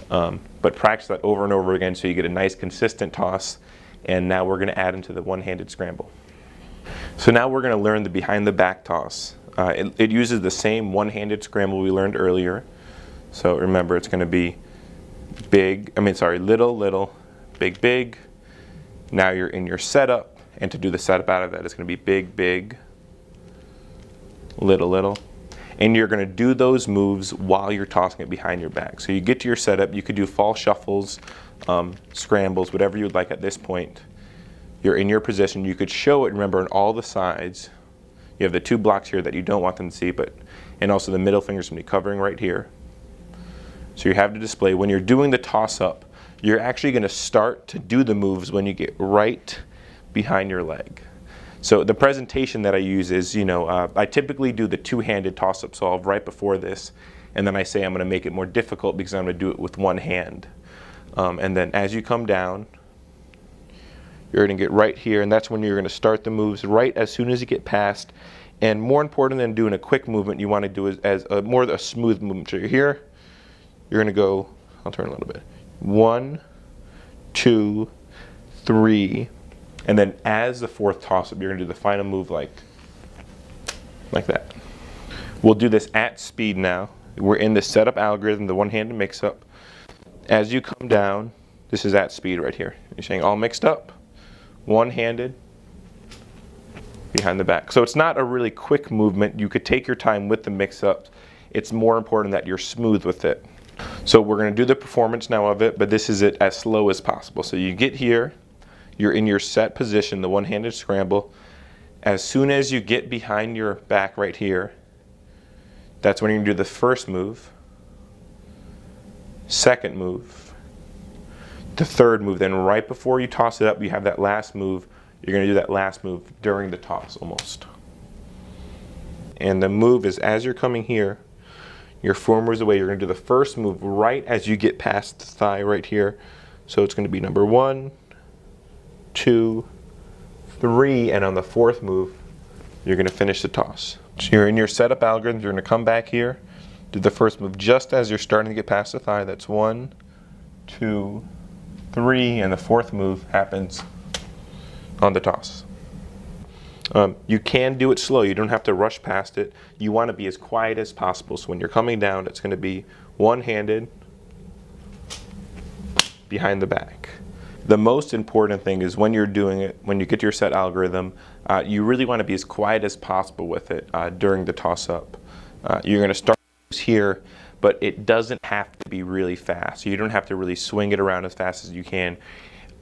But practice that over and over again so you get a nice consistent toss. And now we're going to add into the one-handed scramble. So now we're going to learn the behind the back toss. It uses the same one-handed scramble we learned earlier. So remember, it's going to be little, little, big, big. Now you're in your setup, and to do the setup out of that, it's going to be big, big, little, little. And you're going to do those moves while you're tossing it behind your back. So you get to your setup, you could do false shuffles, scrambles, whatever you'd like at this point. You're in your position. You could show it, remember, on all the sides. You have the two blocks here that you don't want them to see, and also the middle finger's going to be covering right here. So you have to display. When you're doing the toss-up, you're actually going to start to do the moves when you get right behind your leg. So the presentation that I use is, I typically do the two-handed toss-up solve right before this, and then I say I'm going to make it more difficult because I'm going to do it with one hand. And then as you come down, you're going to get right here, and that's when you're going to start the moves right as soon as you get past. And more important than doing a quick movement, you want to do as more a smooth movement. So you're here, you're going to go, I'll turn a little bit. 1, 2, 3, and then as the fourth toss-up, you're going to do the final move like that. We'll do this at speed now. We're in the setup algorithm, the one-handed mix-up. As you come down, this is at speed right here. You're saying all mixed up, one-handed, behind the back. So it's not a really quick movement. You could take your time with the mix-ups. It's more important that you're smooth with it. So we're going to do the performance now of it, but this is it as slow as possible. So you get here, you're in your set position, the one-handed scramble. As soon as you get behind your back right here, that's when you're going to do the first move, second move, the third move. Then right before you toss it up, you have that last move. You're going to do that last move during the toss almost. And the move is as you're coming here, your four moves away, you're going to do the first move right as you get past the thigh right here. So it's going to be number 1, 2, 3, and on the fourth move, you're going to finish the toss. So you're in your setup algorithm, you're going to come back here, do the first move just as you're starting to get past the thigh. That's 1, 2, 3, and the fourth move happens on the toss. You can do it slow. You don't have to rush past it. You want to be as quiet as possible. So when you're coming down, it's going to be one-handed behind the back. The most important thing is when you're doing it, when you get your set algorithm, you really want to be as quiet as possible with it during the toss-up. You're going to start here, but it doesn't have to be really fast. You don't have to really swing it around as fast as you can.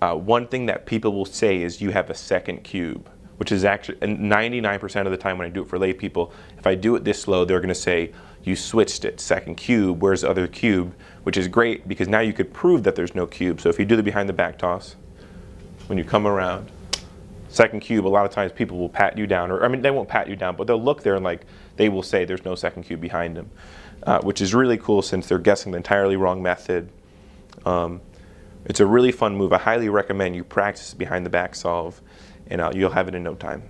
One thing that people will say is you have a second cube, which is actually 99% of the time when I do it for lay people, if I do it this slow, they're going to say, you switched it, second cube, where's the other cube? Which is great because now you could prove that there's no cube. So if you do the behind the back toss, when you come around, second cube, a lot of times people will pat you down, or I mean, they won't pat you down, but they'll look there and like, they will say there's no second cube behind them, which is really cool since they're guessing the entirely wrong method. It's a really fun move. I highly recommend you practice behind the back solve, and you'll have it in no time.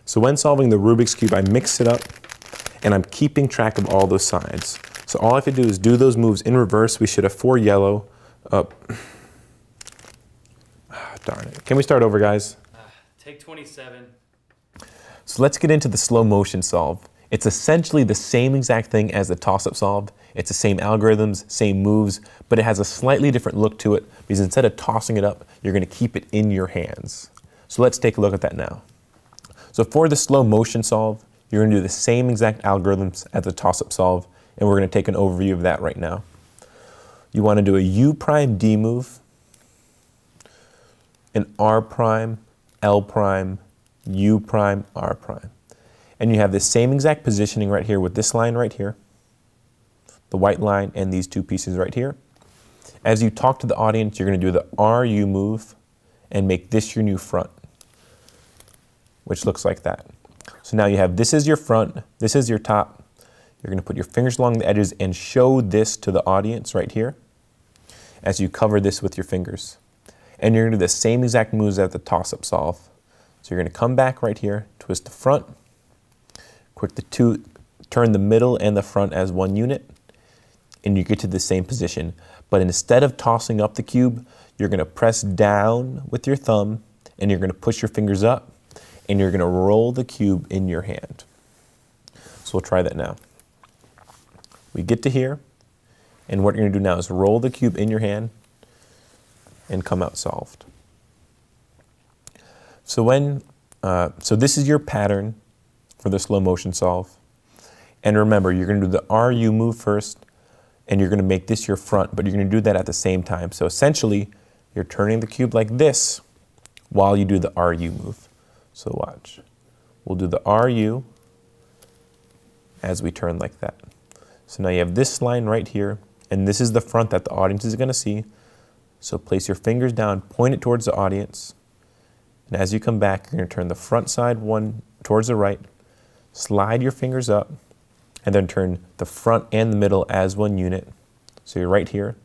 So when solving the Rubik's Cube, I mix it up, and I'm keeping track of all those sides. So all I have to do is do those moves in reverse. We should have 4 yellow. Darn it. Can we start over, guys? Take 27. So let's get into the slow motion solve. It's essentially the same exact thing as the toss-up solve. It's the same algorithms, same moves, but it has a slightly different look to it because instead of tossing it up, you're going to keep it in your hands. So let's take a look at that now. So for the slow motion solve, you're going to do the same exact algorithms as the toss-up solve, and we're going to take an overview of that right now. You want to do a U prime D move, an R prime, L prime, U prime, R prime. And you have the same exact positioning right here with this line right here, the white line, and these 2 pieces right here. As you talk to the audience, you're going to do the RU move and make this your new front, which looks like that. So now you have, this is your front, this is your top. You're going to put your fingers along the edges and show this to the audience right here as you cover this with your fingers. And you're going to do the same exact moves as the toss-up solve. So you're going to come back right here, twist the front, quick the 2, turn the middle and the front as one unit, and you get to the same position. But instead of tossing up the cube, you're going to press down with your thumb, and you're going to push your fingers up, and you're going to roll the cube in your hand. So we'll try that now. We get to here, and what you're going to do now is roll the cube in your hand and come out solved. So so this is your pattern for the slow motion solve. And remember, you're going to do the RU move first, and you're going to make this your front, but you're going to do that at the same time. So essentially, you're turning the cube like this while you do the RU move. So watch. We'll do the RU as we turn like that. So now you have this line right here, and this is the front that the audience is going to see. So place your fingers down, point it towards the audience, and as you come back, you're going to turn the front side one towards the right, slide your fingers up, and then turn the front and the middle as one unit. So you're right here.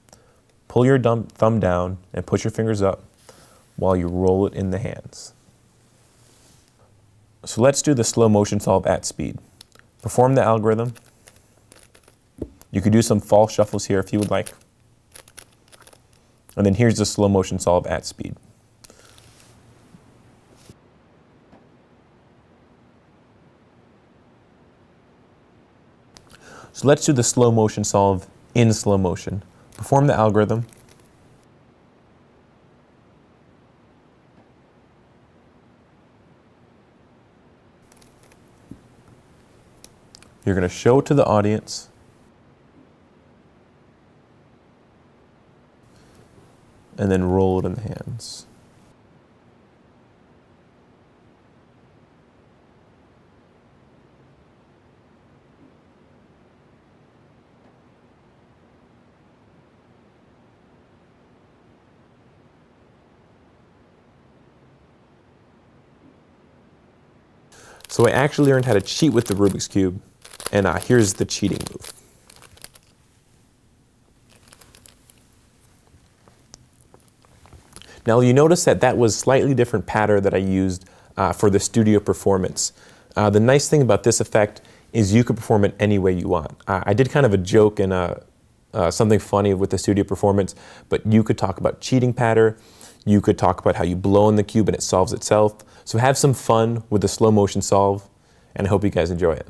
Pull your thumb down and push your fingers up while you roll it in the hands. So let's do the slow motion solve at speed. Perform the algorithm. You could do some false shuffles here if you would like. And then here's the slow motion solve at speed. So let's do the slow motion solve in slow motion. Perform the algorithm. You're going to show to the audience. And then roll it in the hands. So I actually learned how to cheat with the Rubik's Cube, and here's the cheating move. Now you notice that that was slightly different pattern that I used for the studio performance. The nice thing about this effect is you could perform it any way you want. I did kind of a joke in something funny with the studio performance, but you could talk about cheating patter. You could talk about how you blow in the cube and it solves itself. So have some fun with the slow motion solve, and I hope you guys enjoy it.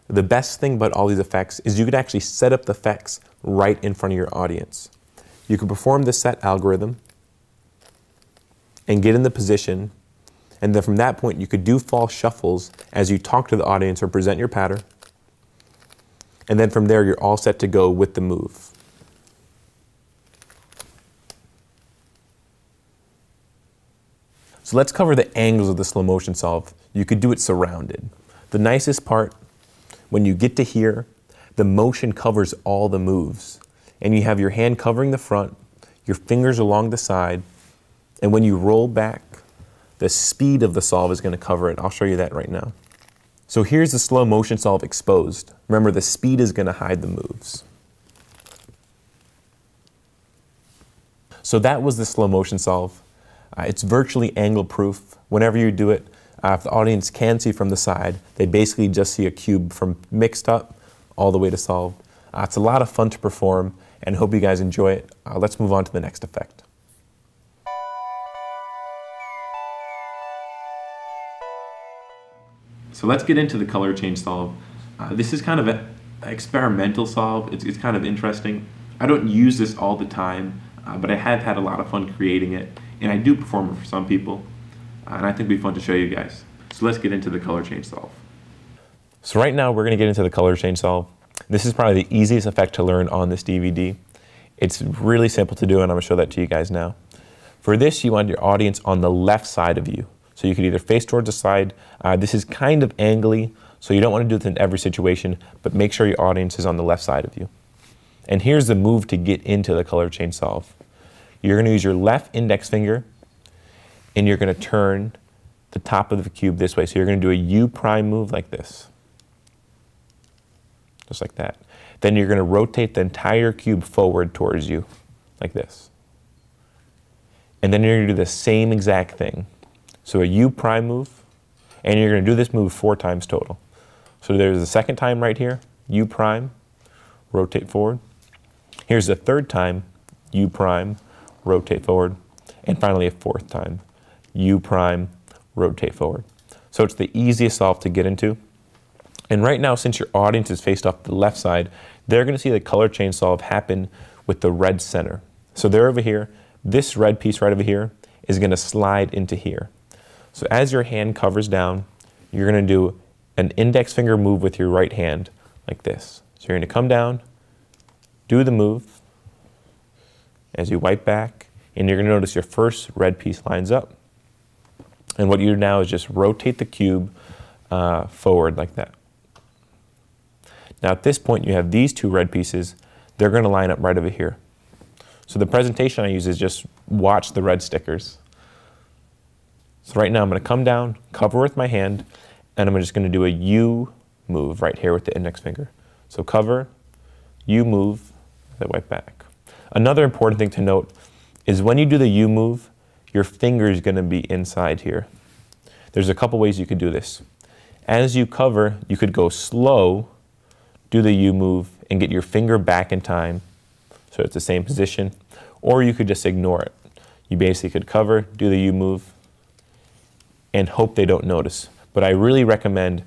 The best thing about all these effects is you could actually set up the effects right in front of your audience. You could perform the set algorithm and get in the position, and then from that point you could do false shuffles as you talk to the audience or present your patter, and then from there you're all set to go with the move. So let's cover the angles of the slow motion solve. You could do it surrounded. The nicest part, when you get to here, the motion covers all the moves. And you have your hand covering the front, your fingers along the side, and when you roll back, the speed of the solve is going to cover it. I'll show you that right now. So here's the slow motion solve exposed. Remember, the speed is going to hide the moves. So that was the slow motion solve. It's virtually angle proof. Whenever you do it, if the audience can see from the side, they basically just see a cube from mixed up all the way to solved. It's a lot of fun to perform, and hope you guys enjoy it. Let's move on to the next effect. So let's get into the color change solve. This is kind of an experimental solve. It's kind of interesting. I don't use this all the time, but I have had a lot of fun creating it, and I do perform it for some people, and I think it'd be fun to show you guys. So let's get into the color change solve. So right now we're going to get into the color change solve. This is probably the easiest effect to learn on this DVD. It's really simple to do, and I'm going to show that to you guys now. For this, you want your audience on the left side of you. So you could either face towards the side. This is kind of angly, so you don't want to do this in every situation, but make sure your audience is on the left side of you. And here's the move to get into the color change solve. You're going to use your left index finger, and you're going to turn the top of the cube this way. So you're going to do a U prime move like this. Just like that. Then you're going to rotate the entire cube forward towards you, like this. And then you're going to do the same exact thing. So a U prime move, and you're going to do this move 4 times total. So there's the second time right here, U prime, rotate forward. Here's the third time, U prime, rotate forward. And finally a 4th time, U prime, rotate forward. So it's the easiest solve to get into. And right now, since your audience is faced off the left side, they're going to see the color change solve happen with the red center. So they're over here. This red piece right over here is going to slide into here. So as your hand covers down, you're going to do an index finger move with your right hand like this. So you're going to come down, do the move as you wipe back, and you're going to notice your first red piece lines up. And what you do now is just rotate the cube forward like that. Now at this point you have these 2 red pieces. They're going to line up right over here. So the presentation I use is just watch the red stickers. So right now I'm going to come down, cover with my hand, and I'm just going to do a U move right here with the index finger. So cover, U move, then wipe back. Another important thing to note is when you do the U move, your finger is going to be inside here. There's a couple ways you could do this. As you cover, you could go slow, do the U move, and get your finger back in time, so it's the same position, or you could just ignore it. You basically could cover, do the U move, and hope they don't notice. But I really recommend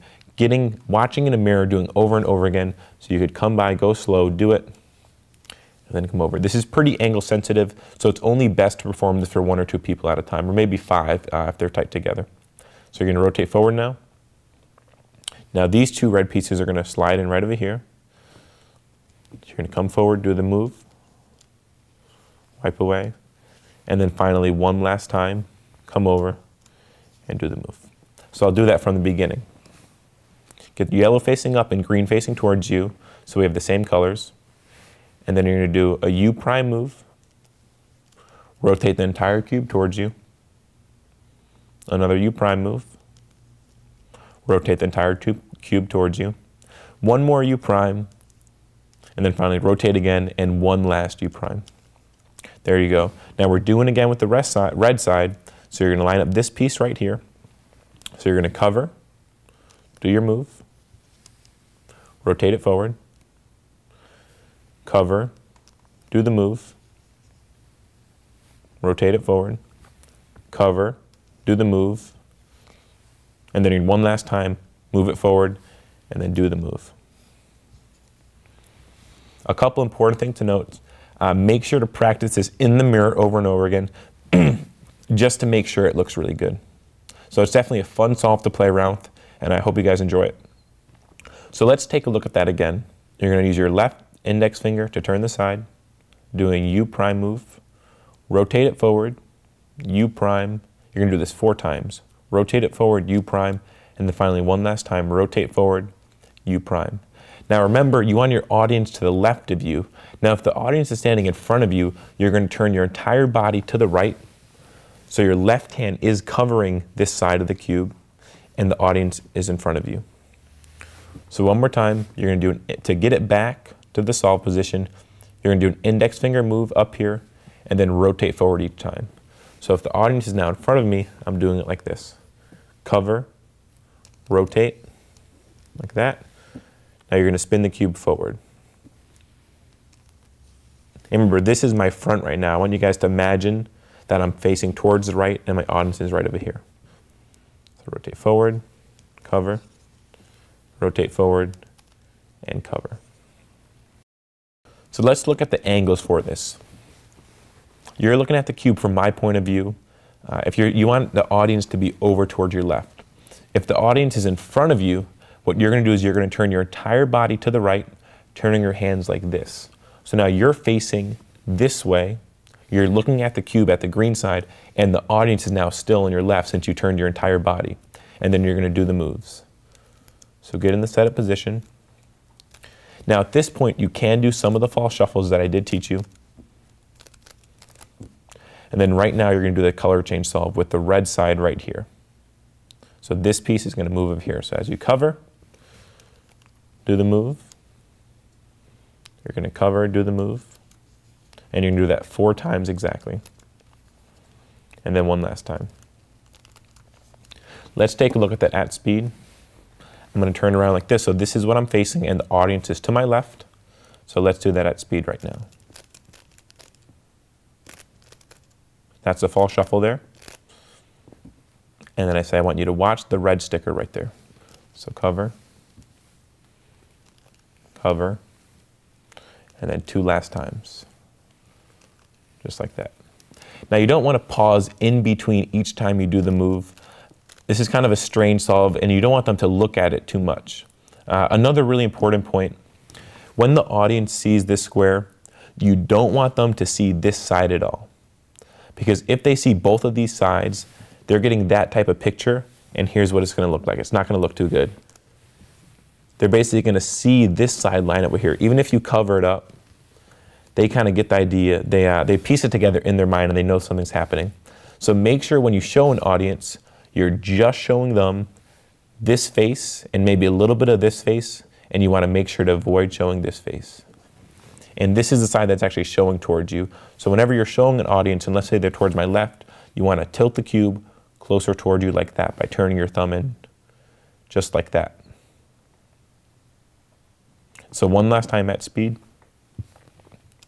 watching in a mirror, doing over and over again, so you could come by, go slow, do it, and then come over. This is pretty angle sensitive, so it's only best to perform this for 1 or 2 people at a time, or maybe 5 if they're tight together. So you're going to rotate forward now. Now these 2 red pieces are going to slide in right over here. So you're going to come forward, do the move, wipe away, and then finally one last time, come over and do the move. So I'll do that from the beginning. Get yellow facing up and green facing towards you, so we have the same colors. And then you're going to do a U prime move, rotate the entire cube towards you, another U prime move, rotate the entire cube towards you, one more U prime, and then finally rotate again, and one last U prime. There you go. Now we're doing again with the red side, so you're going to line up this piece right here. So you're going to cover, do your move, rotate it forward, cover, do the move, rotate it forward, cover, do the move, and then one last time, move it forward, and then do the move. A couple important things to note. Make sure to practice this in the mirror over and over again, just to make sure it looks really good. So it's definitely a fun solve to play around with, and I hope you guys enjoy it. So let's take a look at that again. You're going to use your left index finger to turn the side, doing U prime move, rotate it forward, U prime. You're going to do this 4 times. Rotate it forward, U prime, and then finally one last time, rotate forward, U prime. Now remember, you want your audience to the left of you. Now if the audience is standing in front of you, you're going to turn your entire body to the right. So your left hand is covering this side of the cube, and the audience is in front of you. So one more time, you're going to do to get it back to the solve position, you're going to do an index finger move up here, and then rotate forward each time. So if the audience is now in front of me, I'm doing it like this. Cover, rotate, like that. Now you're going to spin the cube forward. And remember, this is my front right now. I want you guys to imagine that I'm facing towards the right and my audience is right over here. So rotate forward, cover, rotate forward, and cover. So let's look at the angles for this. You're looking at the cube from my point of view. If you want the audience to be over towards your left. If the audience is in front of you, what you're going to do is you're going to turn your entire body to the right, turning your hands like this. So now you're facing this way. You're looking at the cube at the green side, and the audience is now still on your left since you turned your entire body. And then you're going to do the moves. So get in the setup position. Now at this point, you can do some of the false shuffles that I did teach you. And then right now, you're going to do the color change solve with the red side right here. So this piece is going to move over here. So as you cover, do the move. You're going to cover, do the move. And you're going to do that 4 times exactly. And then one last time. Let's take a look at that at speed. I'm going to turn around like this. So this is what I'm facing, and the audience is to my left. So let's do that at speed right now. That's the false shuffle there. And then I say I want you to watch the red sticker right there. So cover, cover, and then 2 last times. Just like that. Now you don't want to pause in between each time you do the move. This is kind of a strange solve, and you don't want them to look at it too much. Another really important point, when the audience sees this square, you don't want them to see this side at all. Because if they see both of these sides, they're getting that type of picture, and here's what it's going to look like. It's not going to look too good. They're basically going to see this side line over here. Even if you cover it up, they kind of get the idea. They piece it together in their mind, and they know something's happening. So make sure when you show an audience, you're just showing them this face and maybe a little bit of this face, and you want to make sure to avoid showing this face. And this is the side that's actually showing towards you. So whenever you're showing an audience, and let's say they're towards my left, you want to tilt the cube closer toward you like that by turning your thumb in, just like that. So one last time at speed.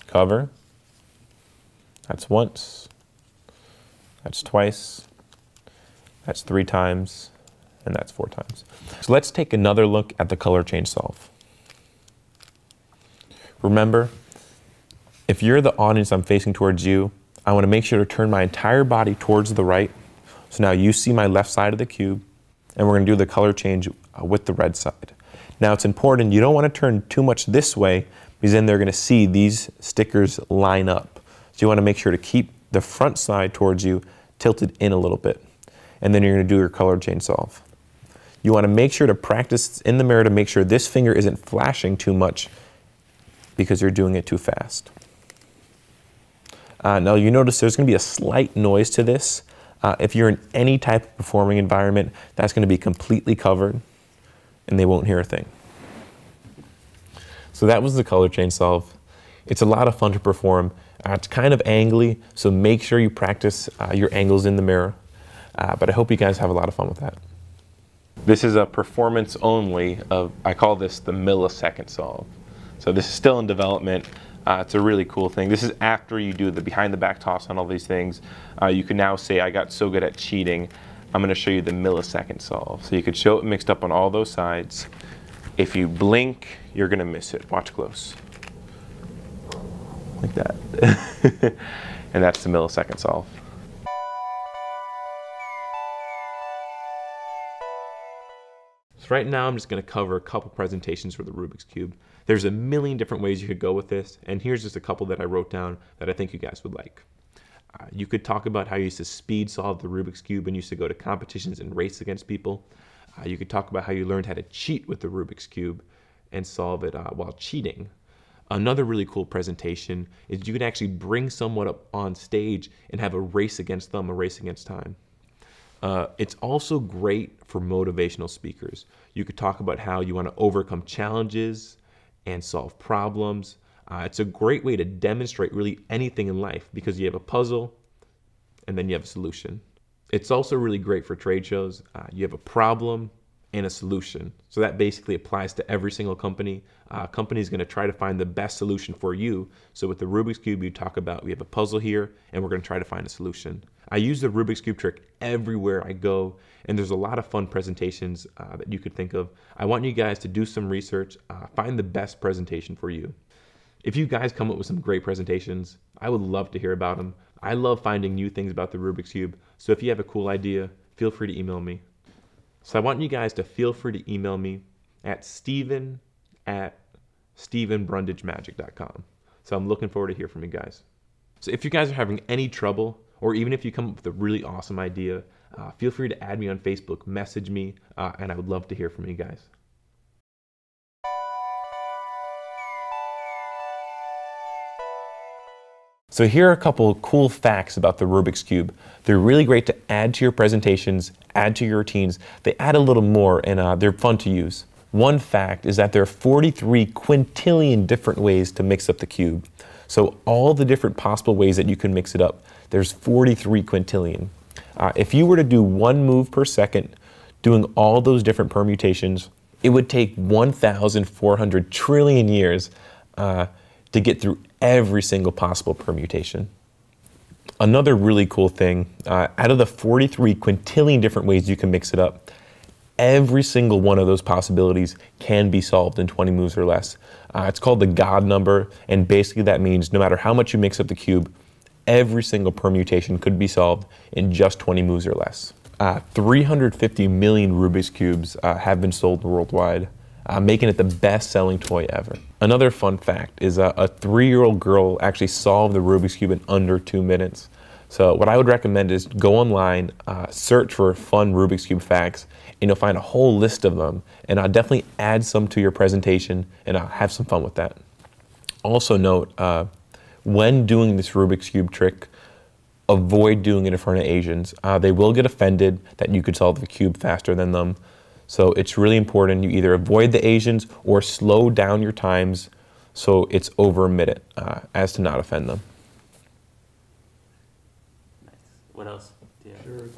Cover. That's once. That's twice. That's 3 times. And that's 4 times. So let's take another look at the color change solve. Remember, if you're the audience I'm facing towards you, I want to make sure to turn my entire body towards the right. So now you see my left side of the cube, and we're going to do the color change with the red side. Now it's important, you don't want to turn too much this way, because then they're going to see these stickers line up. So you want to make sure to keep the front side towards you tilted in a little bit. And then you're going to do your color change solve. You want to make sure to practice in the mirror to make sure this finger isn't flashing too much, because you're doing it too fast. Now you notice there's going to be a slight noise to this. If you're in any type of performing environment, that's going to be completely covered and they won't hear a thing. So that was the color change solve. It's a lot of fun to perform. It's kind of angly, so make sure you practice your angles in the mirror. But I hope you guys have a lot of fun with that. This is a performance only of, I call this the millisecond solve. So this is still in development. It's a really cool thing. This is after you do the behind the back toss on all these things. You can now say, I got so good at cheating, I'm going to show you the millisecond solve. So you could show it mixed up on all those sides. If you blink, you're going to miss it. Watch close. Like that. And that's the millisecond solve. So right now I'm just going to cover a couple presentations for the Rubik's Cube. There's a million different ways you could go with this, and here's just a couple that I wrote down that I think you guys would like. You could talk about how you used to speed solve the Rubik's Cube and used to go to competitions and race against people. You could talk about how you learned how to cheat with the Rubik's Cube and solve it while cheating. Another really cool presentation is you can actually bring someone up on stage and have a race against them, a race against time. It's also great for motivational speakers. You could talk about how you want to overcome challenges and solve problems. It's a great way to demonstrate really anything in life because you have a puzzle and then you have a solution. It's also really great for trade shows. You have a problem and a solution. So that basically applies to every single company. Company is going to try to find the best solution for you. So with the Rubik's Cube, you talk about we have a puzzle here and we're going to try to find a solution. I use the Rubik's Cube trick everywhere I go, and there's a lot of fun presentations that you could think of. I want you guys to do some research, find the best presentation for you. If you guys come up with some great presentations, I would love to hear about them. I love finding new things about the Rubik's Cube, so if you have a cool idea, feel free to email me. So I want you guys to feel free to email me at steven@stevenbrundagemagic.com. So I'm looking forward to hear from you guys. So if you guys are having any trouble, or even if you come up with a really awesome idea, feel free to add me on Facebook, message me, and I would love to hear from you guys. So here are a couple of cool facts about the Rubik's Cube. They're really great to add to your presentations, add to your routines. They add a little more, and they're fun to use. One fact is that there are 43 quintillion different ways to mix up the cube. So all the different possible ways that you can mix it up, there's 43 quintillion. If you were to do one move per second, doing all those different permutations, it would take 1,400 trillion years to get through every single possible permutation. Another really cool thing, out of the 43 quintillion different ways you can mix it up, every single one of those possibilities can be solved in 20 moves or less. It's called the God number, and basically that means no matter how much you mix up the cube, every single permutation could be solved in just 20 moves or less. 350 million Rubik's Cubes have been sold worldwide, making it the best-selling toy ever. Another fun fact is a 3-year-old girl actually solved the Rubik's Cube in under 2 minutes. So what I would recommend is go online, search for fun Rubik's Cube facts, and you'll find a whole list of them. And I'll definitely add some to your presentation, and I'll have some fun with that. Also note, when doing this Rubik's Cube trick, avoid doing it in front of Asians. They will get offended that you could solve the cube faster than them. So it's really important you either avoid the Asians or slow down your times so it's over a minute as to not offend them. Nice. What else? Sure.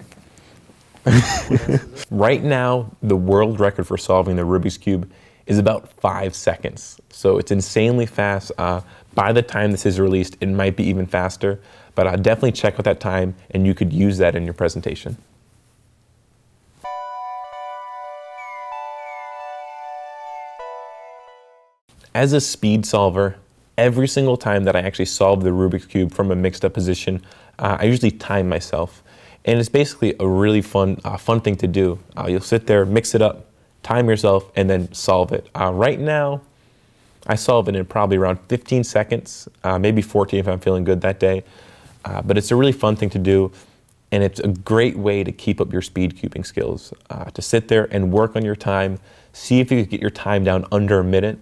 Right now, the world record for solving the Rubik's Cube is about 5 seconds. So it's insanely fast. By the time this is released, it might be even faster, but definitely check out that time and you could use that in your presentation. As a speed solver, every single time that I actually solve the Rubik's Cube from a mixed up position, I usually time myself. And it's basically a really fun thing to do. You'll sit there, mix it up, time yourself, and then solve it. Right now, I solve it in probably around 15 seconds, maybe 14 if I'm feeling good that day. But it's a really fun thing to do, and it's a great way to keep up your speed cubing skills. To sit there and work on your time, see if you can get your time down under a minute.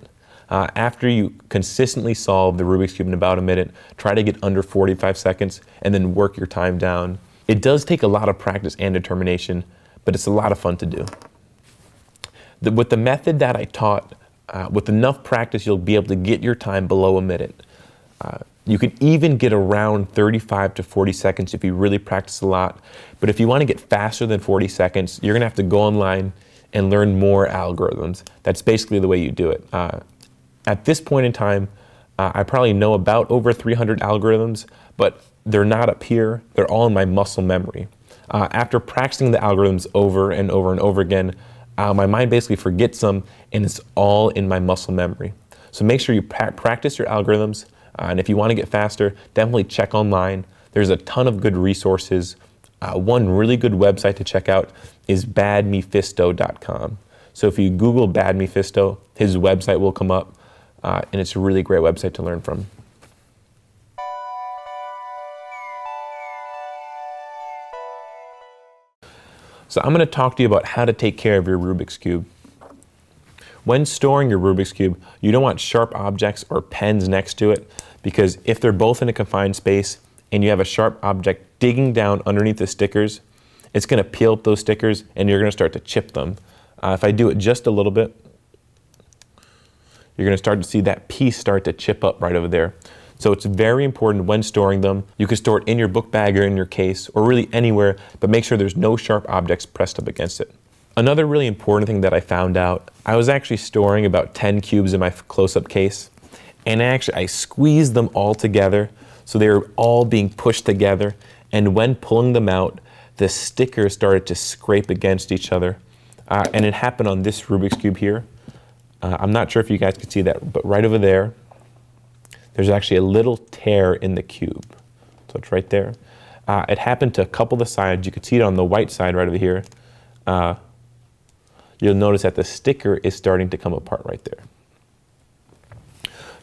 After you consistently solve the Rubik's Cube in about a minute, try to get under 45 seconds, and then work your time down. It does take a lot of practice and determination, but it's a lot of fun to do. With the method that I taught, with enough practice, you'll be able to get your time below a minute. You can even get around 35 to 40 seconds if you really practice a lot. But if you want to get faster than 40 seconds, you're going to have to go online and learn more algorithms. That's basically the way you do it. At this point in time, I probably know about over 300 algorithms, but they're not up here. They're all in my muscle memory. After practicing the algorithms over and over and over again, my mind basically forgets them, and it's all in my muscle memory. So make sure you practice your algorithms, and if you want to get faster, definitely check online. There's a ton of good resources. One really good website to check out is badmephisto.com. So if you Google Bad Mephisto, his website will come up, and it's a really great website to learn from. So I'm going to talk to you about how to take care of your Rubik's Cube. When storing your Rubik's Cube, you don't want sharp objects or pens next to it, because if they're both in a confined space and you have a sharp object digging down underneath the stickers, it's going to peel up those stickers and you're going to start to chip them. If I do it just a little bit, you're going to start to see that piece start to chip up right over there. So it's very important when storing them. You can store it in your book bag or in your case or really anywhere, but make sure there's no sharp objects pressed up against it. Another really important thing that I found out, I was actually storing about 10 cubes in my close-up case, and I squeezed them all together so they were all being pushed together, and when pulling them out, the stickers started to scrape against each other. And it happened on this Rubik's Cube here. I'm not sure if you guys can see that, but right over there, there's actually a little tear in the cube. So it's right there. It happened to a couple of the sides. You could see it on the white side right over here. You'll notice that the sticker is starting to come apart right there.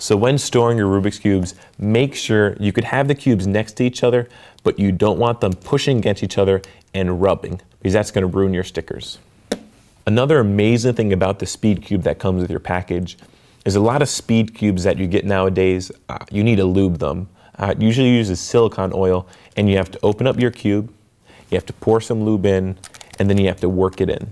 So when storing your Rubik's Cubes, make sure you could have the cubes next to each other, but you don't want them pushing against each other and rubbing, because that's going to ruin your stickers. Another amazing thing about the Speed Cube that comes with your package is a lot of Speed Cubes that you get nowadays, you need to lube them. It usually uses silicone oil, and you have to open up your cube, you have to pour some lube in, and then you have to work it in.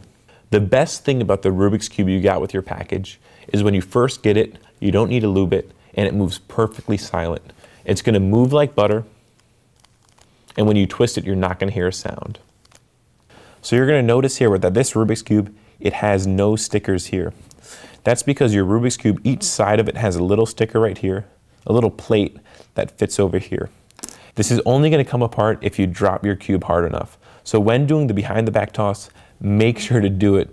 The best thing about the Rubik's Cube you got with your package is when you first get it, you don't need to lube it, and it moves perfectly silent. It's going to move like butter, and when you twist it, you're not going to hear a sound. So you're going to notice here that this Rubik's Cube, it has no stickers here. That's because your Rubik's Cube, each side of it has a little sticker right here, a little plate that fits over here. This is only going to come apart if you drop your cube hard enough. So when doing the behind the back toss, make sure to do it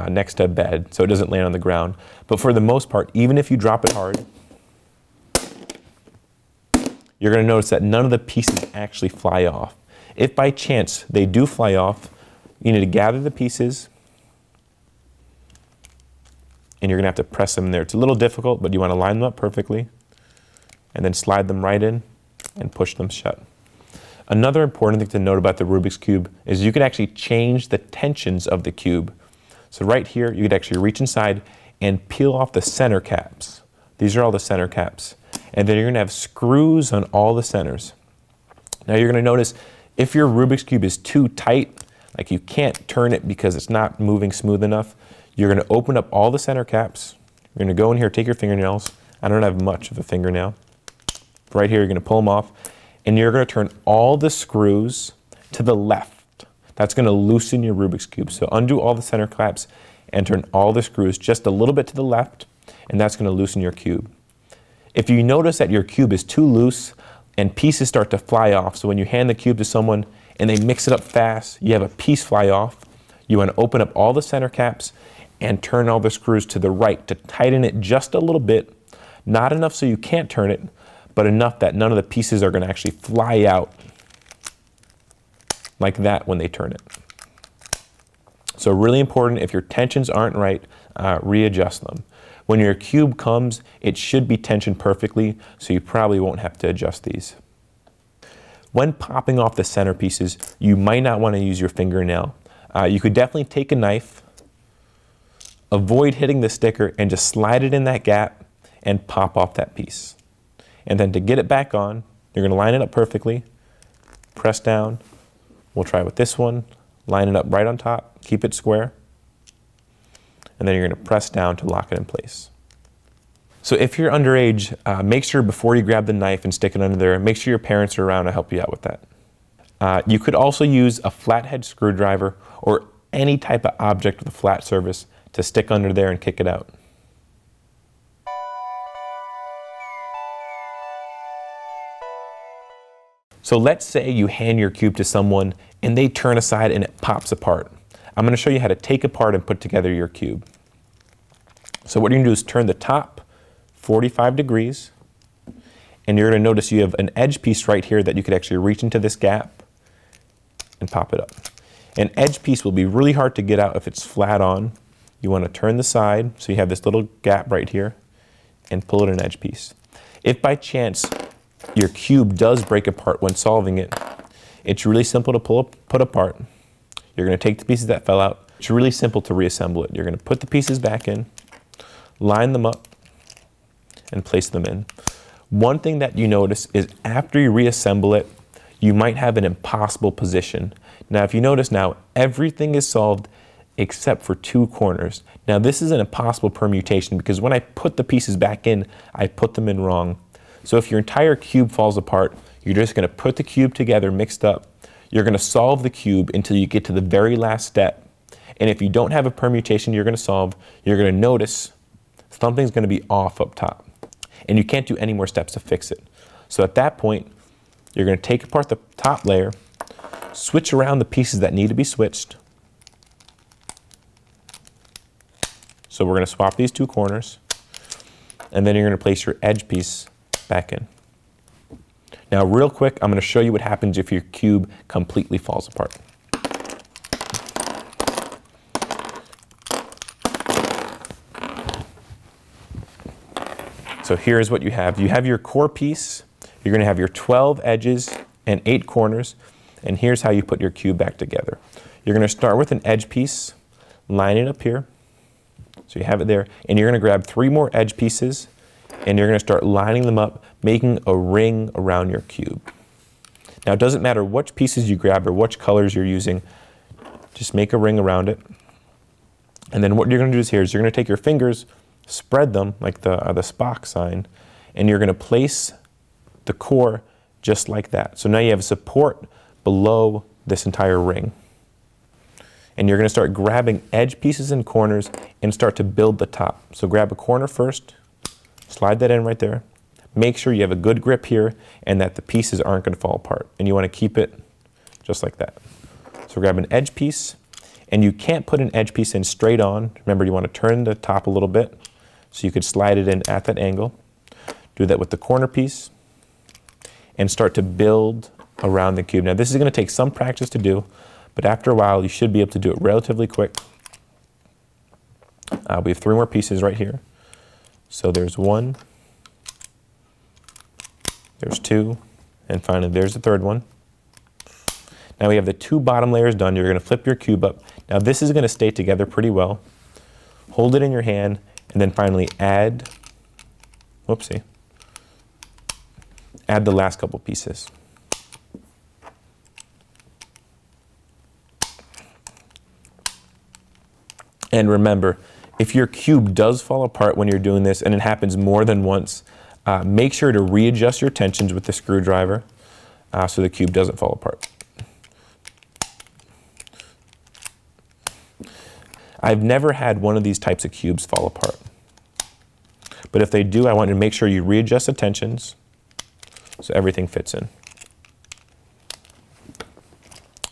next to a bed so it doesn't land on the ground. But for the most part, even if you drop it hard, you're going to notice that none of the pieces actually fly off. If by chance they do fly off, you need to gather the pieces and you're going to have to press them in there. It's a little difficult, but you want to line them up perfectly and then slide them right in and push them shut. Another important thing to note about the Rubik's Cube is you could actually change the tensions of the cube. So right here, you could actually reach inside and peel off the center caps. These are all the center caps. And then you're going to have screws on all the centers. Now you're going to notice if your Rubik's Cube is too tight, like you can't turn it because it's not moving smooth enough, you're going to open up all the center caps. You're going to go in here, take your fingernails. I don't have much of a fingernail. Right here, you're going to pull them off. And you're going to turn all the screws to the left. That's going to loosen your Rubik's Cube. So undo all the center caps and turn all the screws just a little bit to the left, and that's going to loosen your cube. If you notice that your cube is too loose and pieces start to fly off, so when you hand the cube to someone and they mix it up fast, you have a piece fly off, you want to open up all the center caps and turn all the screws to the right to tighten it just a little bit, not enough so you can't turn it, but enough that none of the pieces are going to actually fly out like that when they turn it. So really important, if your tensions aren't right, readjust them. When your cube comes, it should be tensioned perfectly, so you probably won't have to adjust these. When popping off the center pieces, you might not want to use your fingernail. You could definitely take a knife, avoid hitting the sticker, and just slide it in that gap and pop off that piece. And then to get it back on, you're going to line it up perfectly, press down. We'll try with this one, line it up right on top, keep it square, and then you're going to press down to lock it in place. So if you're underage, make sure before you grab the knife and stick it under there, make sure your parents are around to help you out with that. You could also use a flathead screwdriver or any type of object with a flat surface to stick under there and kick it out. So let's say you hand your cube to someone and they turn aside and it pops apart. I'm going to show you how to take apart and put together your cube. So what you're going to do is turn the top 45 degrees, and you're going to notice you have an edge piece right here that you could actually reach into this gap and pop it up. An edge piece will be really hard to get out if it's flat on. You want to turn the side so you have this little gap right here and pull it an edge piece. If by chance your cube does break apart when solving it, it's really simple to put apart. You're going to take the pieces that fell out. It's really simple to reassemble it. You're going to put the pieces back in, line them up, and place them in. One thing that you notice is after you reassemble it, you might have an impossible position. Now, if you notice now, everything is solved except for 2 corners. Now, this is an impossible permutation because when I put the pieces back in, I put them in wrong. So if your entire cube falls apart, you're just going to put the cube together mixed up. You're going to solve the cube until you get to the very last step. And if you don't have a permutation you're going to solve, you're going to notice something's going to be off up top. And you can't do any more steps to fix it. So at that point, you're going to take apart the top layer, switch around the pieces that need to be switched. So we're going to swap these 2 corners, and then you're going to place your edge piece back in. Now, real quick, I'm going to show you what happens if your cube completely falls apart. So here's what you have. You have your core piece. You're going to have your 12 edges and 8 corners. And here's how you put your cube back together. You're going to start with an edge piece, line it up here. So you have it there. And you're going to grab 3 more edge pieces, and you're going to start lining them up, making a ring around your cube. Now, it doesn't matter which pieces you grab or which colors you're using. Just make a ring around it. And then what you're going to do is you're going to take your fingers, spread them like the Spock sign, and you're going to place the core just like that. So now you have support below this entire ring. And you're going to start grabbing edge pieces and corners and start to build the top. So grab a corner first, slide that in right there. Make sure you have a good grip here and that the pieces aren't going to fall apart. And you want to keep it just like that. So grab an edge piece, and you can't put an edge piece in straight on. Remember, you want to turn the top a little bit so you could slide it in at that angle. Do that with the corner piece and start to build around the cube. Now, this is going to take some practice to do, but after a while, you should be able to do it relatively quick. We have 3 more pieces right here. So there's 1, there's 2, and finally there's the 3rd one. Now we have the 2 bottom layers done. You're going to flip your cube up. Now this is going to stay together pretty well. Hold it in your hand, and then finally add, whoopsie, add the last couple pieces. And remember, if your cube does fall apart when you're doing this, and it happens more than once, make sure to readjust your tensions with the screwdriver so the cube doesn't fall apart. I've never had one of these types of cubes fall apart. But if they do, I want you to make sure you readjust the tensions so everything fits in.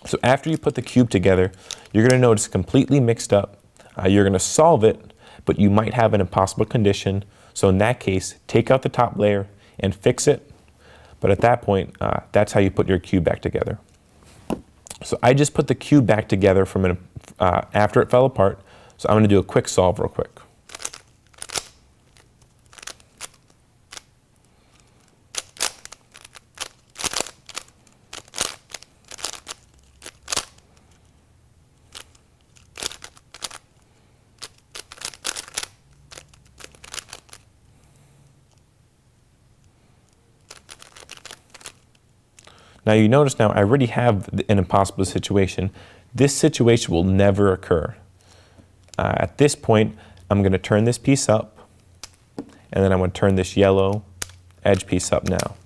So after you put the cube together, you're going to notice it's completely mixed up. You're going to solve it, but you might have an impossible condition. So in that case, take out the top layer and fix it. But at that point, that's how you put your cube back together. So I just put the cube back together from after it fell apart. So I'm going to do a quick solve real quick. Now you notice now I already have an impossible situation. This situation will never occur. At this point, I'm going to turn this piece up, and then I'm going to turn this yellow edge piece up now.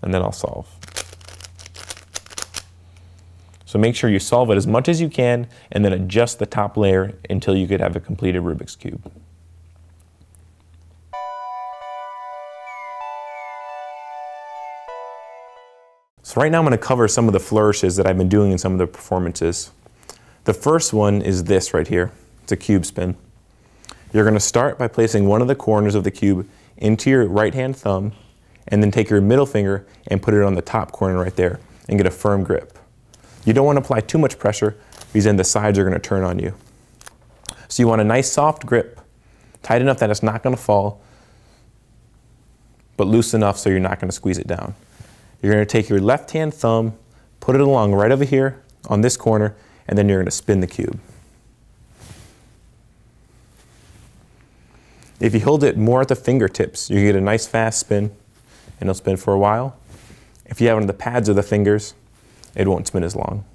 And then I'll solve. So make sure you solve it as much as you can, and then adjust the top layer until you could have a completed Rubik's Cube. So right now I'm going to cover some of the flourishes that I've been doing in some of the performances. The first one is this right here. It's a cube spin. You're going to start by placing one of the corners of the cube into your right hand thumb, and then take your middle finger and put it on the top corner right there and get a firm grip. You don't want to apply too much pressure because then the sides are going to turn on you. So you want a nice soft grip, tight enough that it's not going to fall, but loose enough so you're not going to squeeze it down. You're going to take your left hand thumb, put it along right over here on this corner, and then you're going to spin the cube. If you hold it more at the fingertips, you get a nice fast spin, and it'll spin for a while. If you have it on the pads of the fingers, it won't spin as long.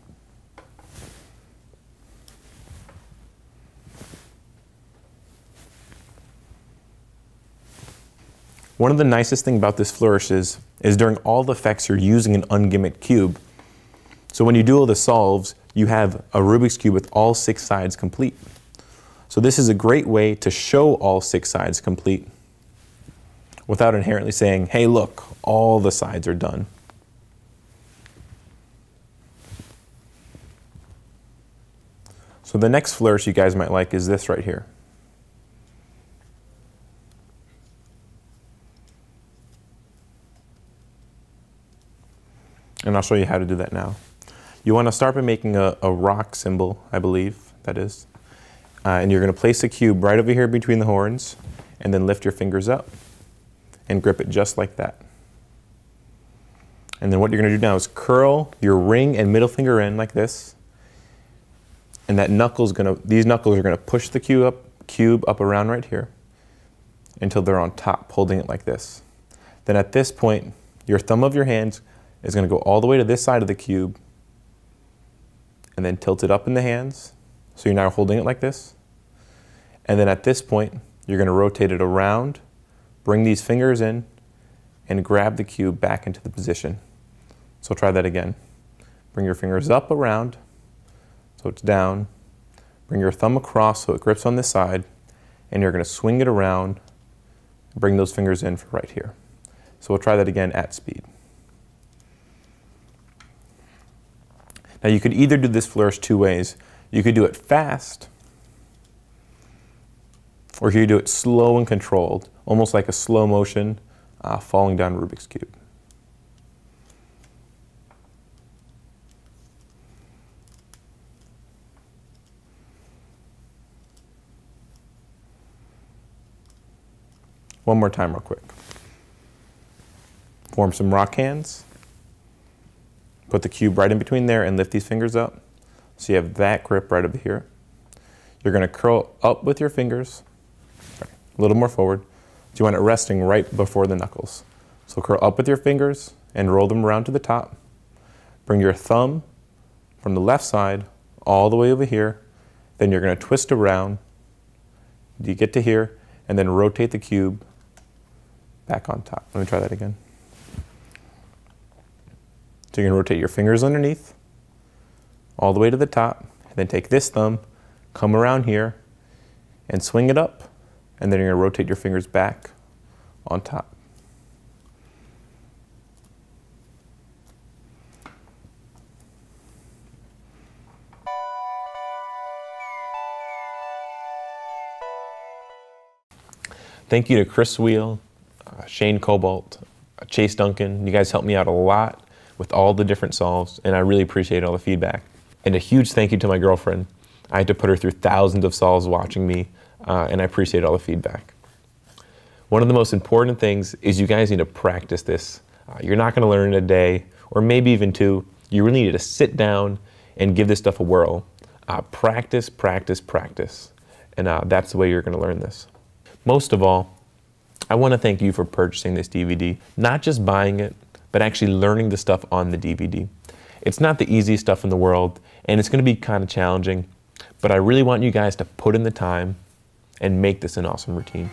One of the nicest things about this flourish is during all the effects you're using an ungimmicked cube. So when you do all the solves, you have a Rubik's Cube with all 6 sides complete. So this is a great way to show all 6 sides complete without inherently saying, hey look, all the sides are done. So the next flourish you guys might like is this right here. And I'll show you how to do that now. You want to start by making a rock symbol, I believe that is. And you're going to place a cube right over here between the horns, and then lift your fingers up and grip it just like that. And then what you're going to do now is curl your ring and middle finger in like this. And these knuckles are going to push the cube up around right here until they're on top, holding it like this. Then at this point, your thumb of your hands is going to go all the way to this side of the cube and then tilt it up in the hands. So you're now holding it like this. And then at this point, you're going to rotate it around, bring these fingers in, and grab the cube back into the position. So try that again. Bring your fingers up around, so it's down. Bring your thumb across so it grips on this side, and you're going to swing it around, bring those fingers in for right here. So we'll try that again at speed. Now you could either do this flourish 2 ways. You could do it fast, or you could do it slow and controlled, almost like a slow motion falling down Rubik's Cube. One more time real quick. Form some rock hands. Put the cube right in between there and lift these fingers up. So you have that grip right over here. You're going to curl up with your fingers, a little more forward. So you want it resting right before the knuckles. So curl up with your fingers and roll them around to the top. Bring your thumb from the left side all the way over here. Then you're going to twist around. You get to here, and then rotate the cube back on top. Let me try that again. So you're going to rotate your fingers underneath, all the way to the top, and then take this thumb, come around here, and swing it up, and then you're going to rotate your fingers back on top. Thank you to Chris Wheel, Shane Cobalt, Chase Duncan. You guys helped me out a lot with all the different solves, and I really appreciate all the feedback. And a huge thank you to my girlfriend. I had to put her through thousands of solves watching me, and I appreciate all the feedback. One of the most important things is you guys need to practice this. You're not going to learn in a day, or maybe even 2. You really need to sit down and give this stuff a whirl. Practice, practice, practice. And that's the way you're going to learn this. Most of all, I want to thank you for purchasing this DVD, not just buying it, but actually learning the stuff on the DVD. It's not the easiest stuff in the world, and it's going to be kind of challenging, but I really want you guys to put in the time and make this an awesome routine.